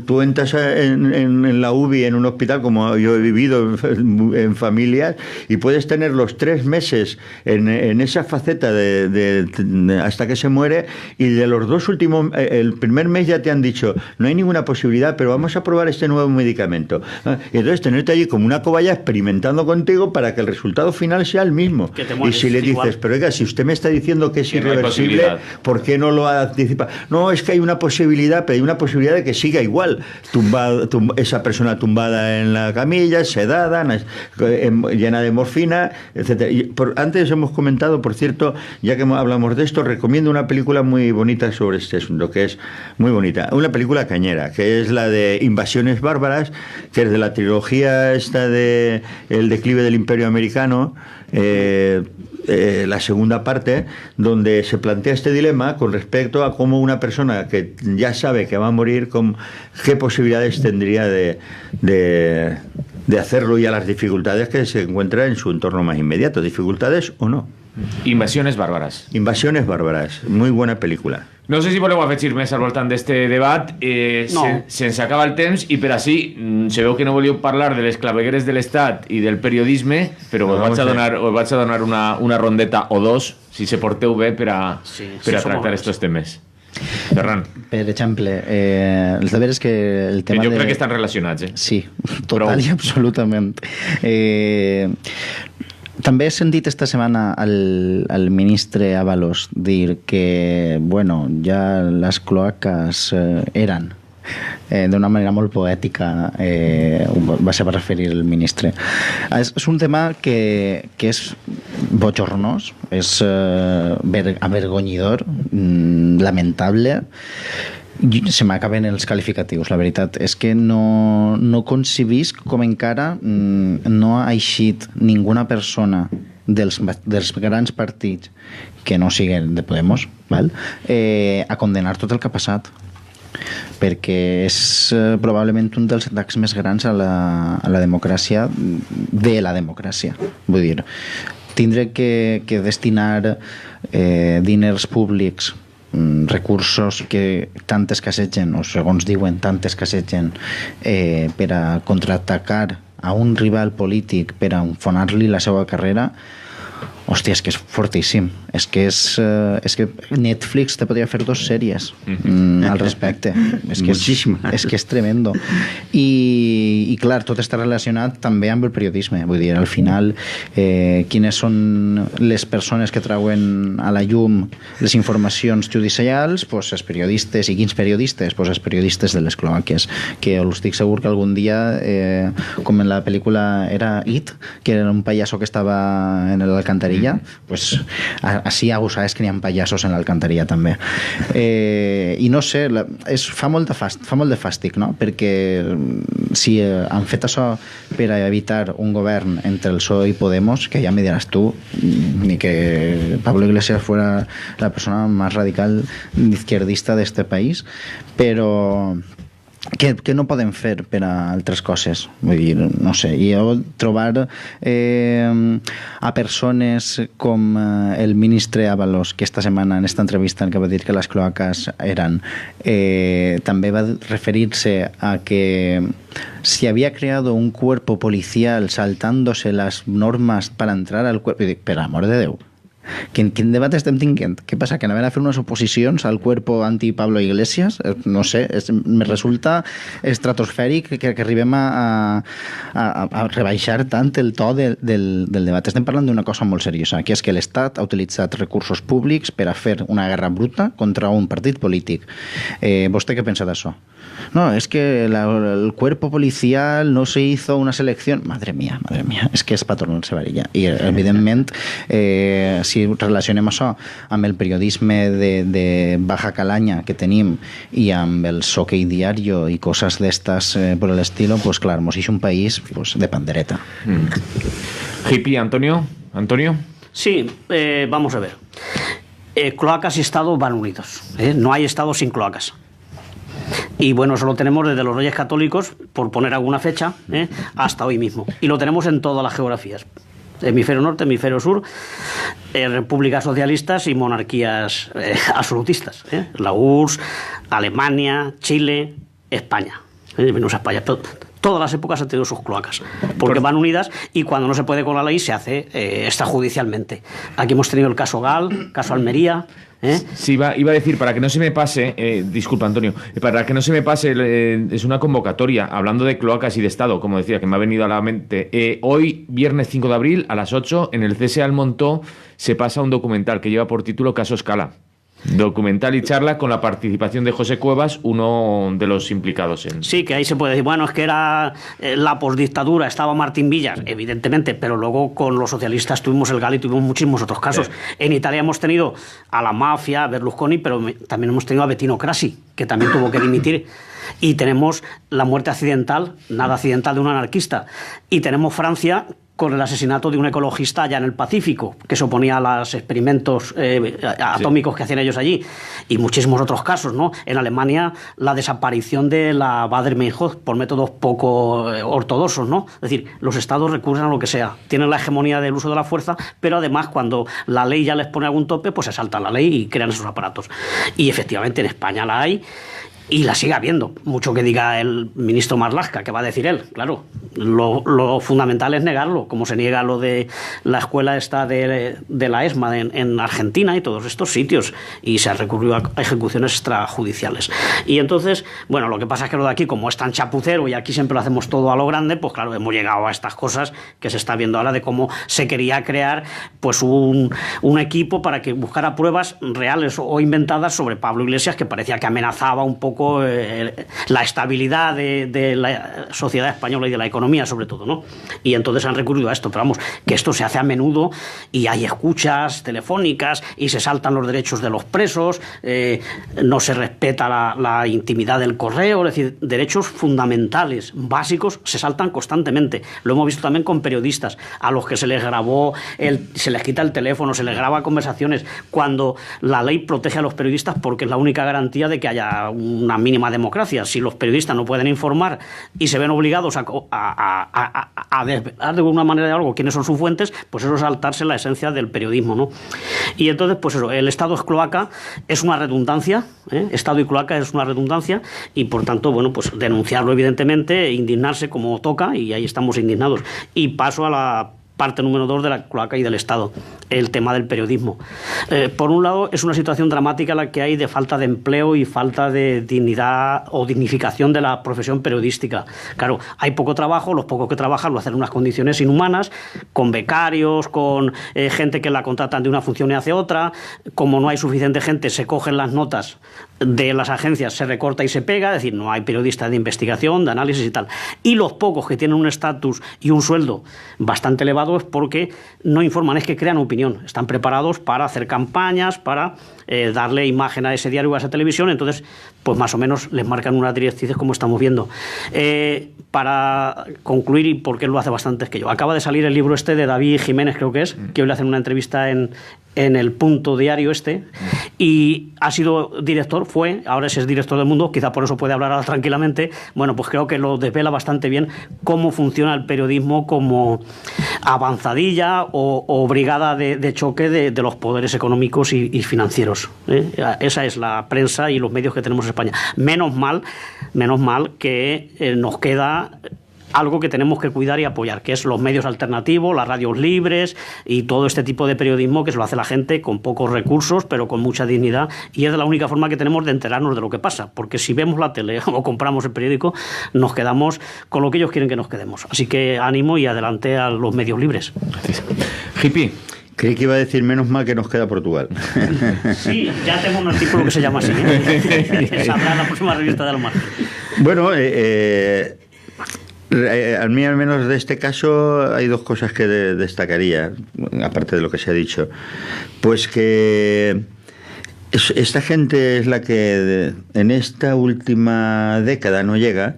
S4: Tú entras en la UBI, en un hospital, como yo he vivido en familias, y puedes tener los 3 meses en esa faceta hasta que se muere, y de los 2 últimos, el primer mes ya te han dicho, no hay ninguna posibilidad, pero vamos a probar este nuevo medicamento. Y entonces tenerte allí como una cobaya experimentando contigo para que el resultado final sea el mismo.
S3: Y
S4: si le dices,
S3: igual.
S4: pero oiga, si usted me está diciendo que es
S2: Que no hay
S4: irreversible,
S2: posibilidad.
S4: ¿por qué no lo anticipa? No, es que hay una posibilidad, pero hay una posibilidad de que siga igual. Esa persona tumbada en la camilla, sedada, llena de morfina, etcétera. Antes hemos comentado, por cierto, ya que hablamos de esto, recomiendo una película muy bonita sobre este asunto, que es muy bonita. Una película cañera, que es la de Invasiones Bárbaras, que es de la trilogía esta de El declive del Imperio Americano, la segunda parte, donde se plantea este dilema con respecto a cómo una persona que ya sabe que va a morir, qué posibilidades tendría de hacerlo, y a las dificultades que se encuentra en su entorno más inmediato, dificultades o no.
S2: Invasiones bàrbares.
S4: Invasiones bàrbares, muy buena película.
S2: No sé si voleu afegir més al voltant d'este debat.
S3: No.
S2: Se'ns acaba el temps i per així se veu que no volíeu parlar de les clavegueres de l'Estat i del periodisme, però us vaig a donar una rondeta o dos, si se porteu bé, per a tractar estos temes. Ferran.
S5: Per exemple, els deberes que el tema
S2: jo crec que estan relacionats,
S5: Sí, total i absolutament. També he sentit esta setmana al ministre Ábalos dir que, bueno, ja les cloaques eren d'una manera molt poètica, va ser per referir el ministre. És un tema que és bochornós, és avergonyidor, lamentable. Se m'acaben els qualificatius. La veritat és que no concebisc com encara no ha eixit ninguna persona dels grans partits que no siguin de Podemos, val? A condenar tot el que ha passat, perquè és probablement un dels atacs més grans a la democràcia, de la democràcia. Vull dir, tindre que destinar diners públics, recursos que tant escassegen, o segons diuen tant escassegen, per a contraatacar a un rival polític, per a enfonar-li la seva carrera, hòstia, és que és fortíssim. És que Netflix te podria fer 2 sèries al respecte. És que és tremendo. I clar, tot està relacionat també amb el periodisme. Vull dir, al final, quines són les persones que trauen a la llum les informacions judicials? Pues els periodistes. I quins periodistes? Pues els periodistes de les cloaques, que estic segur que algun dia, com en la pel·lícula era It, que era un pallasso que estava en l'alcantarilla, pues així ja ho sabes que n'hi ha pallassos en l'alcantarilla també. I no sé, fa molt de fàstic, no? Perquè si han fet això per a evitar un govern entre el PSOE i Podemos, que ja me diràs tu, ni que Pablo Iglesias fuera la persona más radical izquierdista de este país, però que no poden fer per a altres coses. Vull dir, no sé, i trobar a persones com el ministre Ábalos, que esta setmana en esta entrevista en què va dir que les cloaques eren, també va referir-se a que si había creado un cuerpo policial saltándose las normas para entrar al cuerpo. I dic, per amor de Déu, quin debat estem tinguent? Què passa, que anaven a fer unes oposicions al cuerpo anti-Pablo Iglesias? No sé, me resulta estratosfèric que arribem a rebaixar tant el to del debat. Estem parlant d'una cosa molt seriosa, que és que l'Estat ha utilitzat recursos públics per a fer una guerra bruta contra un partit polític. Vostè què pensa d'això? No, es que el cuerpo policial no se hizo una selección. Madre mía, és que és per tornar-se varilla. I, evidentment, si relacionem això amb el periodisme de baja calaña que tenim i amb el Hockey Diario i coses d'estas por el estilo, pues claro, hemos hecho un país pues, de pandereta.
S2: Hippie, Antonio.
S3: Sí, vamos a ver. Cloacas y Estado van unidos. No hay Estado sin cloacas. Y bueno, eso lo tenemos desde los Reyes Católicos, por poner alguna fecha, hasta hoy mismo. Y lo tenemos en todas las geografías. Hemisferio norte, hemisferio sur, repúblicas socialistas y monarquías absolutistas. La URSS, Alemania, Chile, España. Menos España. Todas las épocas han tenido sus cloacas, porque van unidas y cuando no se puede con la ley se hace extrajudicialmente. Aquí hemos tenido el caso Gal, caso Almería.
S2: Sí, iba a decir, para que no se me pase, disculpa Antonio, para que no se me pase, es una convocatoria, hablando de cloacas y de Estado, como decía, que me ha venido a la mente. Hoy, viernes 5 de abril, a las 8, en el CSE Almontó, se pasa un documental que lleva por título Caso Escala. Documental y charla con la participación de José Cuevas, uno de los implicados en...
S3: Sí, que ahí se puede decir, bueno, es que era la posdictadura, estaba Martín Villas, evidentemente, pero luego con los socialistas tuvimos el GAL y tuvimos muchísimos otros casos. En Italia hemos tenido a la mafia, a Berlusconi, pero también hemos tenido a Bettino Craxi, que también tuvo que dimitir. Y tenemos la muerte accidental, nada accidental, de un anarquista. Y tenemos Francia con el asesinato de un ecologista allá en el Pacífico, que se oponía a los experimentos atómicos que hacían ellos allí, y muchísimos otros casos, ¿no? En Alemania, la desaparición de la Baader-Meinhof por métodos poco ortodoxos, ¿no? Es decir, los estados recurren a lo que sea, tienen la hegemonía del uso de la fuerza, pero además cuando la ley ya les pone algún tope, pues se saltan la ley y crean esos aparatos. Y efectivamente en España la hay, y la sigue habiendo. Mucho que diga el ministro Marlaska, que va a decir él, claro. Lo fundamental es negarlo, como se niega lo de la escuela esta de la ESMA en Argentina y todos estos sitios, y se ha recurrido a ejecuciones extrajudiciales. Y entonces, bueno, lo que pasa es que lo de aquí, como es tan chapucero y aquí siempre lo hacemos todo a lo grande, pues claro, hemos llegado a estas cosas que se está viendo ahora de cómo se quería crear pues un equipo para que buscara pruebas reales o inventadas sobre Pablo Iglesias, que parecía que amenazaba un poco la estabilidad de la sociedad española y de la economía, sobre todo, ¿no? Y entonces han recurrido a esto, pero vamos, que esto se hace a menudo y hay escuchas telefónicas y se saltan los derechos de los presos, no se respeta la intimidad del correo, es decir, derechos fundamentales, básicos, se saltan constantemente. Lo hemos visto también con periodistas a los que se les grabó, se les quita el teléfono, se les graba conversaciones, cuando la ley protege a los periodistas porque es la única garantía de que haya una mínima democracia. Si los periodistas no pueden informar y se ven obligados a desvelar de alguna manera de algo quiénes son sus fuentes, pues eso es saltarse la esencia del periodismo, ¿no? Y entonces, pues eso, el Estado es cloaca, es una redundancia, Estado y cloaca es una redundancia, y por tanto, bueno, pues denunciarlo evidentemente, indignarse como toca, y ahí estamos indignados. Y paso a la parte número 2 de la cloaca y del Estado, el tema del periodismo. Por un lado, es una situación dramática la que hay de falta de empleo y falta de dignidad o dignificación de la profesión periodística. Claro, hay poco trabajo, los pocos que trabajan lo hacen en unas condiciones inhumanas, con becarios, con gente que la contratan de una función y hace otra. Como no hay suficiente gente, se cogen las notas de las agencias, se recorta y se pega, es decir, no hay periodistas de investigación, de análisis y tal. Y los pocos que tienen un estatus y un sueldo bastante elevado es porque no informan, es que crean opinión, están preparados para hacer campañas, para darle imagen a ese diario o a esa televisión, entonces pues más o menos les marcan unas directrices como estamos viendo. Para concluir, y porque él lo hace bastante es que yo, acaba de salir el libro este de David Jiménez, creo que es, que hoy le hacen una entrevista en el Punto Diario y ha sido director, ahora es director del Mundo, quizá por eso puede hablar ahora tranquilamente. Bueno, pues creo que lo desvela bastante bien cómo funciona el periodismo como avanzadilla o brigada de choque de los poderes económicos y financieros. Esa es la prensa y los medios que tenemos en España. Menos mal que nos queda algo que tenemos que cuidar y apoyar, que es los medios alternativos, las radios libres y todo este tipo de periodismo que se lo hace la gente con pocos recursos, pero con mucha dignidad, y es la única forma que tenemos de enterarnos de lo que pasa, porque si vemos la tele o compramos el periódico, nos quedamos con lo que ellos quieren que nos quedemos. Así que ánimo y adelante a los medios libres.
S2: Hippie.
S4: Creí que iba a decir menos mal que nos queda Portugal.
S3: Sí, ya tengo un artículo que se llama así. Sabrá la próxima revista de lo más.
S4: Bueno, a mí al menos de este caso hay dos cosas que destacaría, aparte de lo que se ha dicho. Pues que esta gente es la que en esta última década no llega,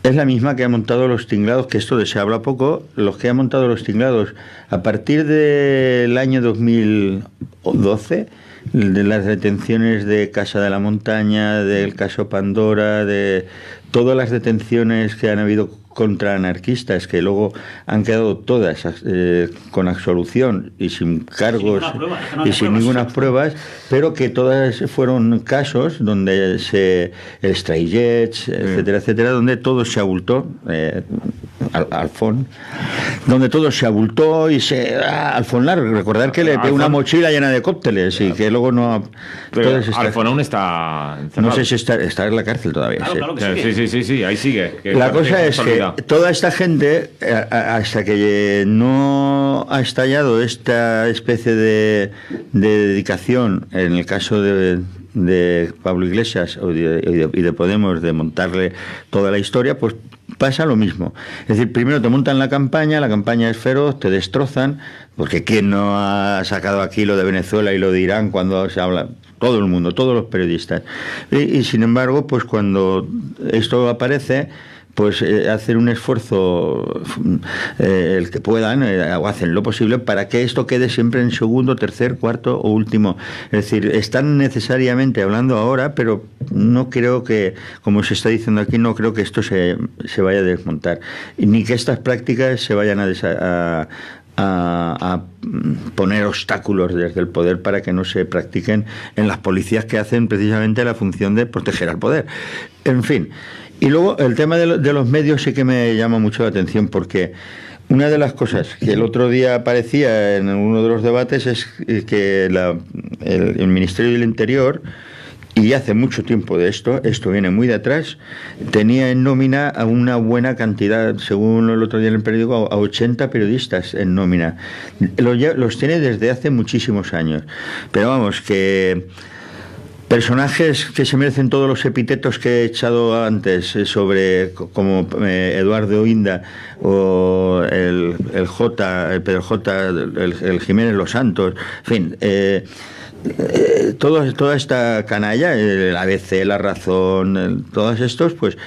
S4: es la misma que ha montado los tinglados, que esto se habla poco, los que han montado los tinglados a partir del año 2012, de las detenciones de Casa de la Montaña, del caso Pandora, de todas las detenciones que han habido contra anarquistas, que luego han quedado todas con absolución y sin cargos y sin ninguna pruebas, pero que todas fueron casos donde el Stray Jets, etcétera, etcétera, donde todo se abultó, Alfón, donde todo se abultó y Alfón Largo, recordar que le pegó una mochila llena de cócteles y que luego no...
S2: Alfón aún está encerrado.
S4: No sé si está en la cárcel todavía.
S3: Claro que
S2: sí, ahí sigue.
S4: La cosa es que toda esta gente, hasta que no ha estallado esta especie de dedicación, en el caso de Pablo Iglesias y de Podemos, de montarle toda la historia, pues pasa lo mismo. Es decir, primero te montan la campaña es feroz, te destrozan, porque ¿quién no ha sacado aquí lo de Venezuela y lo de Irán cuando se habla? Todo el mundo, todos los periodistas. Y sin embargo, pues cuando esto aparece, pues hacen un esfuerzo el que puedan, o hacen lo posible para que esto quede siempre en segundo, tercer, cuarto o último. Es decir, están necesariamente hablando ahora, pero no creo que, como se está diciendo aquí, no creo que esto se vaya a desmontar, ni que estas prácticas se vayan a poner obstáculos desde el poder para que no se practiquen en las policías que hacen precisamente la función de proteger al poder. En fin. Y luego el tema de los medios sí que me llama mucho la atención, porque una de las cosas que el otro día aparecía en uno de los debates es que el Ministerio del Interior, y hace mucho tiempo de esto viene muy de atrás, tenía en nómina a una buena cantidad, según el otro día en el periódico, a 80 periodistas en nómina. Los tiene desde hace muchísimos años. Pero vamos, que personajes que se merecen todos los epítetos que he echado antes sobre, como Eduardo Inda o el Pedro J, el Jiménez Los Santos, en fin, toda esta canalla, el ABC, La Razón, todos estos, pues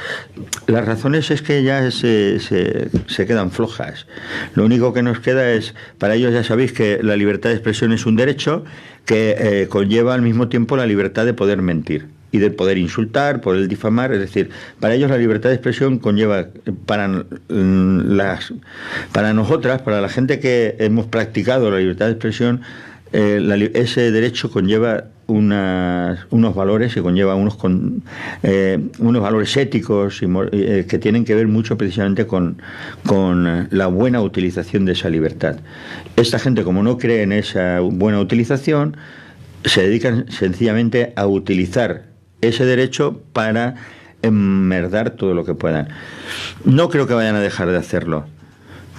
S4: las razones es que ya se quedan flojas. Lo único que nos queda es, para ellos ya sabéis que la libertad de expresión es un derecho que conlleva al mismo tiempo la libertad de poder mentir y de poder insultar, poder difamar. Es decir, para ellos la libertad de expresión conlleva, para nosotras, para la gente que hemos practicado la libertad de expresión, ese derecho conlleva unos valores y conlleva unos valores éticos que tienen que ver mucho precisamente con la buena utilización de esa libertad. Esta gente, como no cree en esa buena utilización, se dedican sencillamente a utilizar ese derecho para enmerdar todo lo que puedan. No creo que vayan a dejar de hacerlo.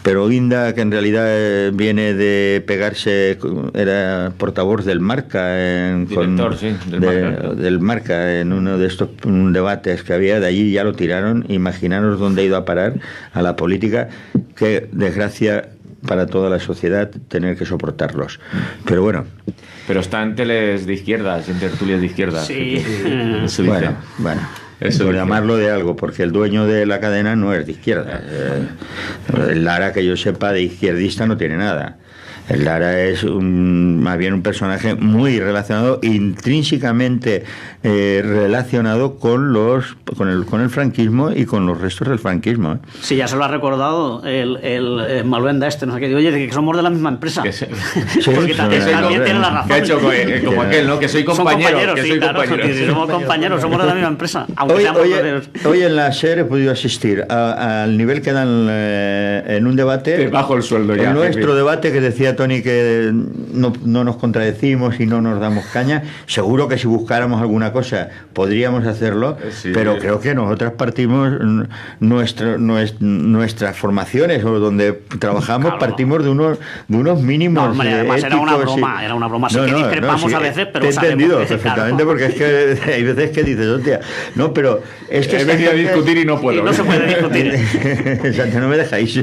S4: Pero Guinda, que en realidad viene de pegarse, era portavoz del Marca, del Marca, en uno de estos debates que había, de allí ya lo tiraron. Imaginaros dónde ha ido a parar, a la política. Qué desgracia para toda la sociedad tener que soportarlos. Pero bueno.
S2: Pero está en teles de izquierdas, en tertulias de izquierdas.
S3: Sí.
S4: Bueno. Por llamarlo de algo, porque el dueño de la cadena no es de izquierda. El Lara, que yo sepa, de izquierdista no tiene nada. El Lara es más bien un personaje muy relacionado, intrínsecamente relacionado con el franquismo y con los restos del franquismo.
S3: Sí, ya se lo ha recordado el Maluenda no sé qué, oye, de que somos de la misma empresa. Porque también tiene la razón.
S2: Que ha hecho como aquel, ¿no? Que soy compañero.
S3: Somos compañeros, somos de la misma empresa.
S4: Hoy en la SER he podido asistir al nivel que dan en un debate.
S2: Te bajo el sueldo ya.
S4: En nuestro debate, que decía Tony que no nos contradecimos y no nos damos caña. Seguro que si buscáramos alguna cosa podríamos hacerlo, sí, pero creo que nosotras partimos nuestras formaciones o donde trabajamos, claro, partimos de unos mínimos.
S3: No, hombre, además era una broma, sí que discrepamos a veces, pero
S4: te he entendido
S3: que,
S4: perfectamente,
S3: claro,
S4: porque es que hay veces que dices, hostia, no, pero es que
S2: he venido a discutir y no puedo.
S3: Y no se puede discutir.
S4: Exacto, no me dejáis.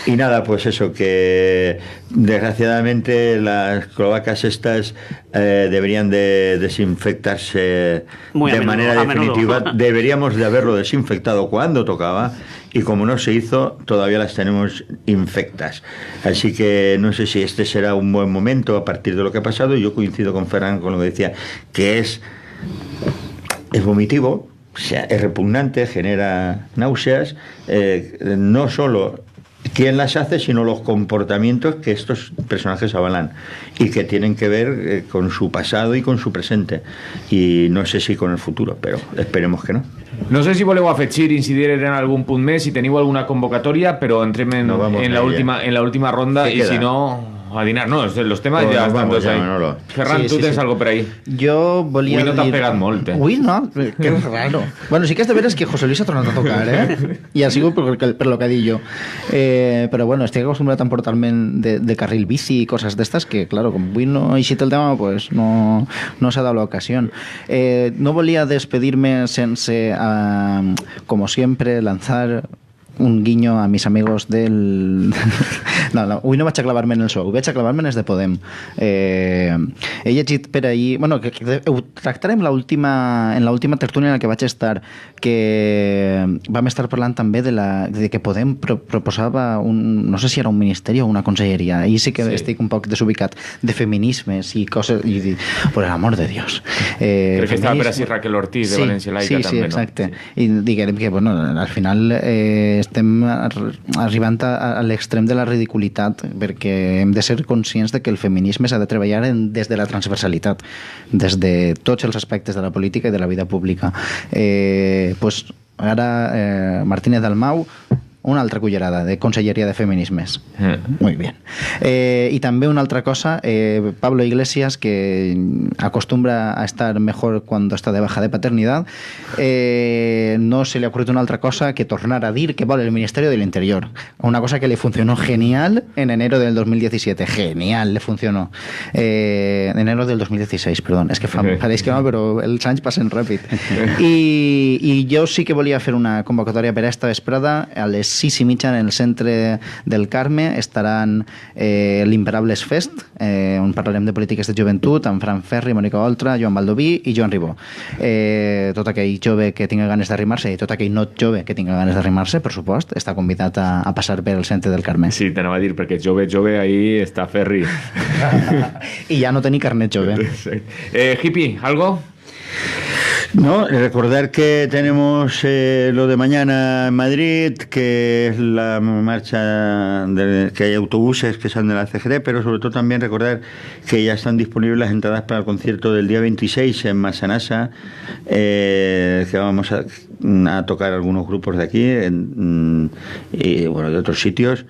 S4: Y nada, pues eso, que desgraciadamente las cloacas estas deberían de desinfectarse de manera definitiva. Deberíamos de haberlo desinfectado cuando tocaba, y como no se hizo, todavía las tenemos infectas. Así que no sé si este será un buen momento a partir de lo que ha pasado. Yo coincido con Ferran con lo que decía, que es vomitivo, o sea, es repugnante, genera náuseas, no solo quién las hace, sino los comportamientos que estos personajes avalan y que tienen que ver con su pasado y con su presente, y no sé si con el futuro, però esperemos que no.
S2: No sé si voleu afegir, incidir en algun punt més, si teniu alguna convocatòria, però entrem en la última ronda, i si no, a dinar. No, los temas ya están todos ahí. Ferran, tu tens algo per ahí?
S5: Jo volia
S2: dir... Avui no t'ha pegat molt,
S5: Avui no, que raro. Bueno, sí que és de veres que José Luis ha tornat a tocar, i ha sigut per lo que he dit jo. Però bueno, estic acostumbrat a emportar-me de carril bici i coses d'estes que, claro, com avui no ha eixit el tema, pues no s'ha dado la ocasión. No volia despedir-me sense, como siempre, lanzar un guiño a mis amigos del... no, avui no vaig a clavar-me en el show, vaig a clavar-me en els de Podem. He llegit per ahir... Bueno, que ho tractarem en l'última tertúlia en la que vaig estar, que vam estar parlant també de que Podem proposava no sé si era un ministeri o una conselleria. Ahir sí que estic un poc desubicat, de feminismes i coses... por el amor de Dios.
S2: Crec que estava per així Raquel Ortiz, de València Laica, també, no?
S5: Sí, exacte. I diguem que, bueno, al final... estem arribant a l'extrem de la ridiculitat, perquè hem de ser conscients de que el feminisme s'ha de treballar des de la transversalitat, des de tots els aspectes de la política i de la vida pública. Pues ara Martínez Dalmau, una altra cullerada de Conselleria de Feminismes. Muy bien. Y también una otra cosa, Pablo Iglesias, que acostumbra a estar mejor cuando está de baja de paternidad, no se le ha ocurrido una otra cosa que tornar a dir que vale el Ministerio del Interior. Una cosa que le funcionó genial en enero del 2017. Genial, le funcionó. Enero del 2016, perdón. És que pareix que no, però els anys passen ràpid. I jo sí que volia fer una convocatòria per esta vesprada. A les 6:30 en el centre del Carme estaran l'Imparables Fest, on parlarem de polítiques de joventut amb Fran Ferri, Mònica Oltra, Joan Baldoví i Joan Ribó. Tot aquell jove que tinga ganes d'arrimar-se i tot aquell no jove que tinga ganes d'arrimar-se, per supost, està convidat a passar per el centre del Carme.
S2: Sí, t'anava a dir, perquè jove, ahí està Ferri.
S5: I ja no té ni carnet jove.
S2: Hippie, ¿algo?
S4: No, recordar que tenemos lo de mañana en Madrid, que es la marcha, que hay autobuses que salen de la CGT, pero sobre todo también recordar que ya están disponibles las entradas para el concierto del día 26 en Massanassa, que vamos a tocar algunos grupos de aquí y bueno, de otros sitios,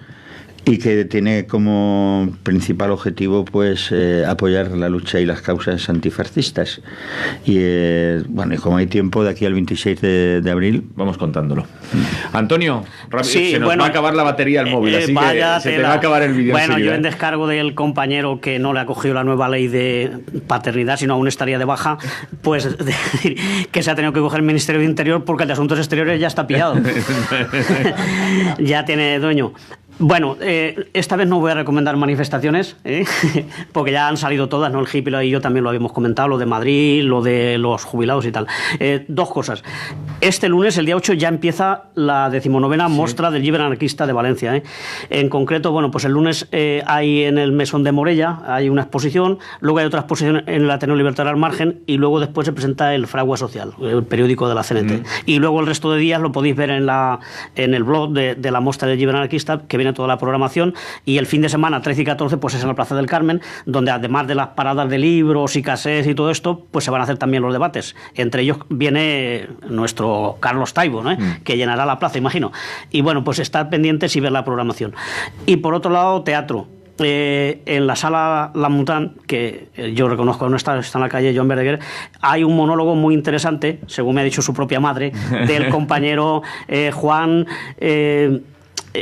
S4: y que tiene como principal objetivo pues apoyar la lucha y las causas antifascistas. Y bueno, y como hay tiempo, de aquí al 26 de abril
S2: vamos contándolo. Antonio,
S3: sí,
S2: se nos va a acabar la batería del móvil, así que se te va a acabar el vídeo.
S3: Bueno, yo en descargo del compañero que no le ha cogido la nueva ley de paternidad, sino aún estaría de baja, pues decir que se ha tenido que coger el Ministerio de Interior porque el de Asuntos Exteriores ya está pillado. Ya tiene dueño. Bueno, esta vez no voy a recomendar manifestaciones, porque ya han salido todas, ¿no? El hippie y yo también lo habíamos comentado, lo de Madrid, lo de los jubilados y tal. Dos cosas. Este lunes, el día 8, ya empieza la 19ª Mostra del Llibre Anarquista de Valencia. En concreto, bueno, pues el lunes hay en el Mesón de Morella, hay una exposición, luego hay otra exposición en el Ateneo Libertario al Margen, y luego después se presenta el Fragua Social, el periódico de la CNT. Y luego el resto de días lo podéis ver en el blog de la Mostra del Llibre Anarquista, que viene toda la programación, y el fin de semana 13 y 14 pues es en la Plaza del Carmen, donde además de las paradas de libros y cassettes y todo esto, pues se van a hacer también los debates. Entre ellos viene nuestro Carlos Taibo, ¿no? Que llenará la plaza, imagino. Y bueno, pues estar pendientes y ver la programación. Y por otro lado, teatro. en la sala La Mutant, que yo reconozco no está en la calle Joan Verdaguer, hay un monólogo muy interesante, según me ha dicho su propia madre, del compañero Juan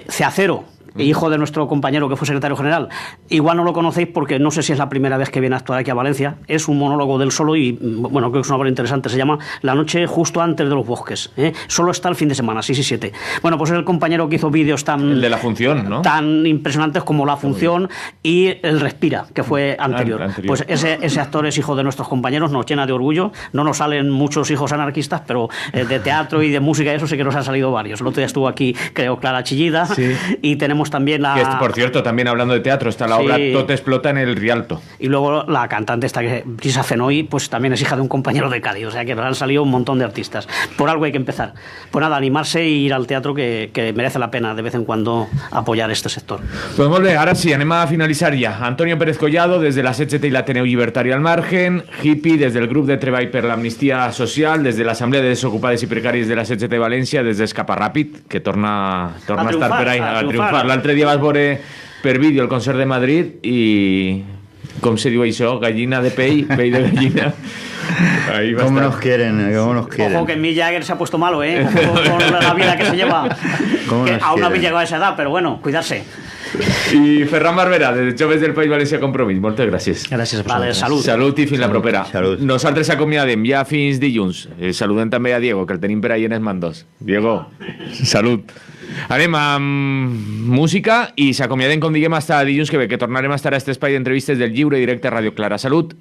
S3: Ceacero, hijo de nuestro compañero que fue secretario general. Igual no lo conocéis porque no sé si es la primera vez que viene a actuar aquí a Valencia. Es un monólogo del solo y, bueno, creo que es una obra interesante. Se llama La noche justo antes de los bosques. Solo está el fin de semana, 6 y 7. Bueno, pues es el compañero que hizo vídeos tan...
S2: El de La Función, ¿no?
S3: Tan impresionantes como La Función y El Respira, que fue anterior. Pues ese actor es hijo de nuestros compañeros, nos llena de orgullo. No nos salen muchos hijos anarquistas, pero de teatro y de música y eso sí que nos han salido varios. El otro día estuvo aquí, creo, Clara Chillida, sí. Y tenemos también la...
S2: Que por cierto, también hablando de teatro, está la obra Tot explota en el Rialto.
S3: Y luego la cantante esta, que Brisa Fenoy, pues también es hija de un compañero de Cádiz, o sea que nos han salido un montón de artistas. Por algo hay que empezar. Pues nada, animarse e ir al teatro, que merece la pena de vez en cuando apoyar este sector.
S2: Pues molt bé, ara sí, anem a finalitzar ja. Antonio Pérez Collado, des de la CGT i l'Ateneu Llibertari al Margen, Hippie, des del grup de treball per l'Amnistia Social, des de l'Assemblea de Desocupades i Precàries de la CGT València, des d'Escapa Ràpid, que torna a estar per ahí, a triomfar. L'altre dia vas veure per vídeo el concert de Madrid i, com se diu això, gallina de pell de gallina.
S4: ¿Cómo nos quieren?
S3: Ojo que Mick Jagger se ha puesto malo, Ojo con la vida que se lleva, que aún no habéis llegado a esa edad, pero bueno, cuidarse.
S2: I Ferran Barberà, de Joves del País Valencià Compromís, moltes gràcies.
S3: Gràcies a vosaltres. Salut.
S2: Salut i fins la propera.
S4: Salut.
S2: Nosaltres acomiadem ja fins dilluns. Saludem també a Diego, que el tenim per ahí en els mandos. Diego, salut. Anem amb música i s'acomiadem, com diguem, fins dilluns que ve, que tornarem a estar a este espai d'entrevistes del Lliure Directe a Ràdio Clara. Salut.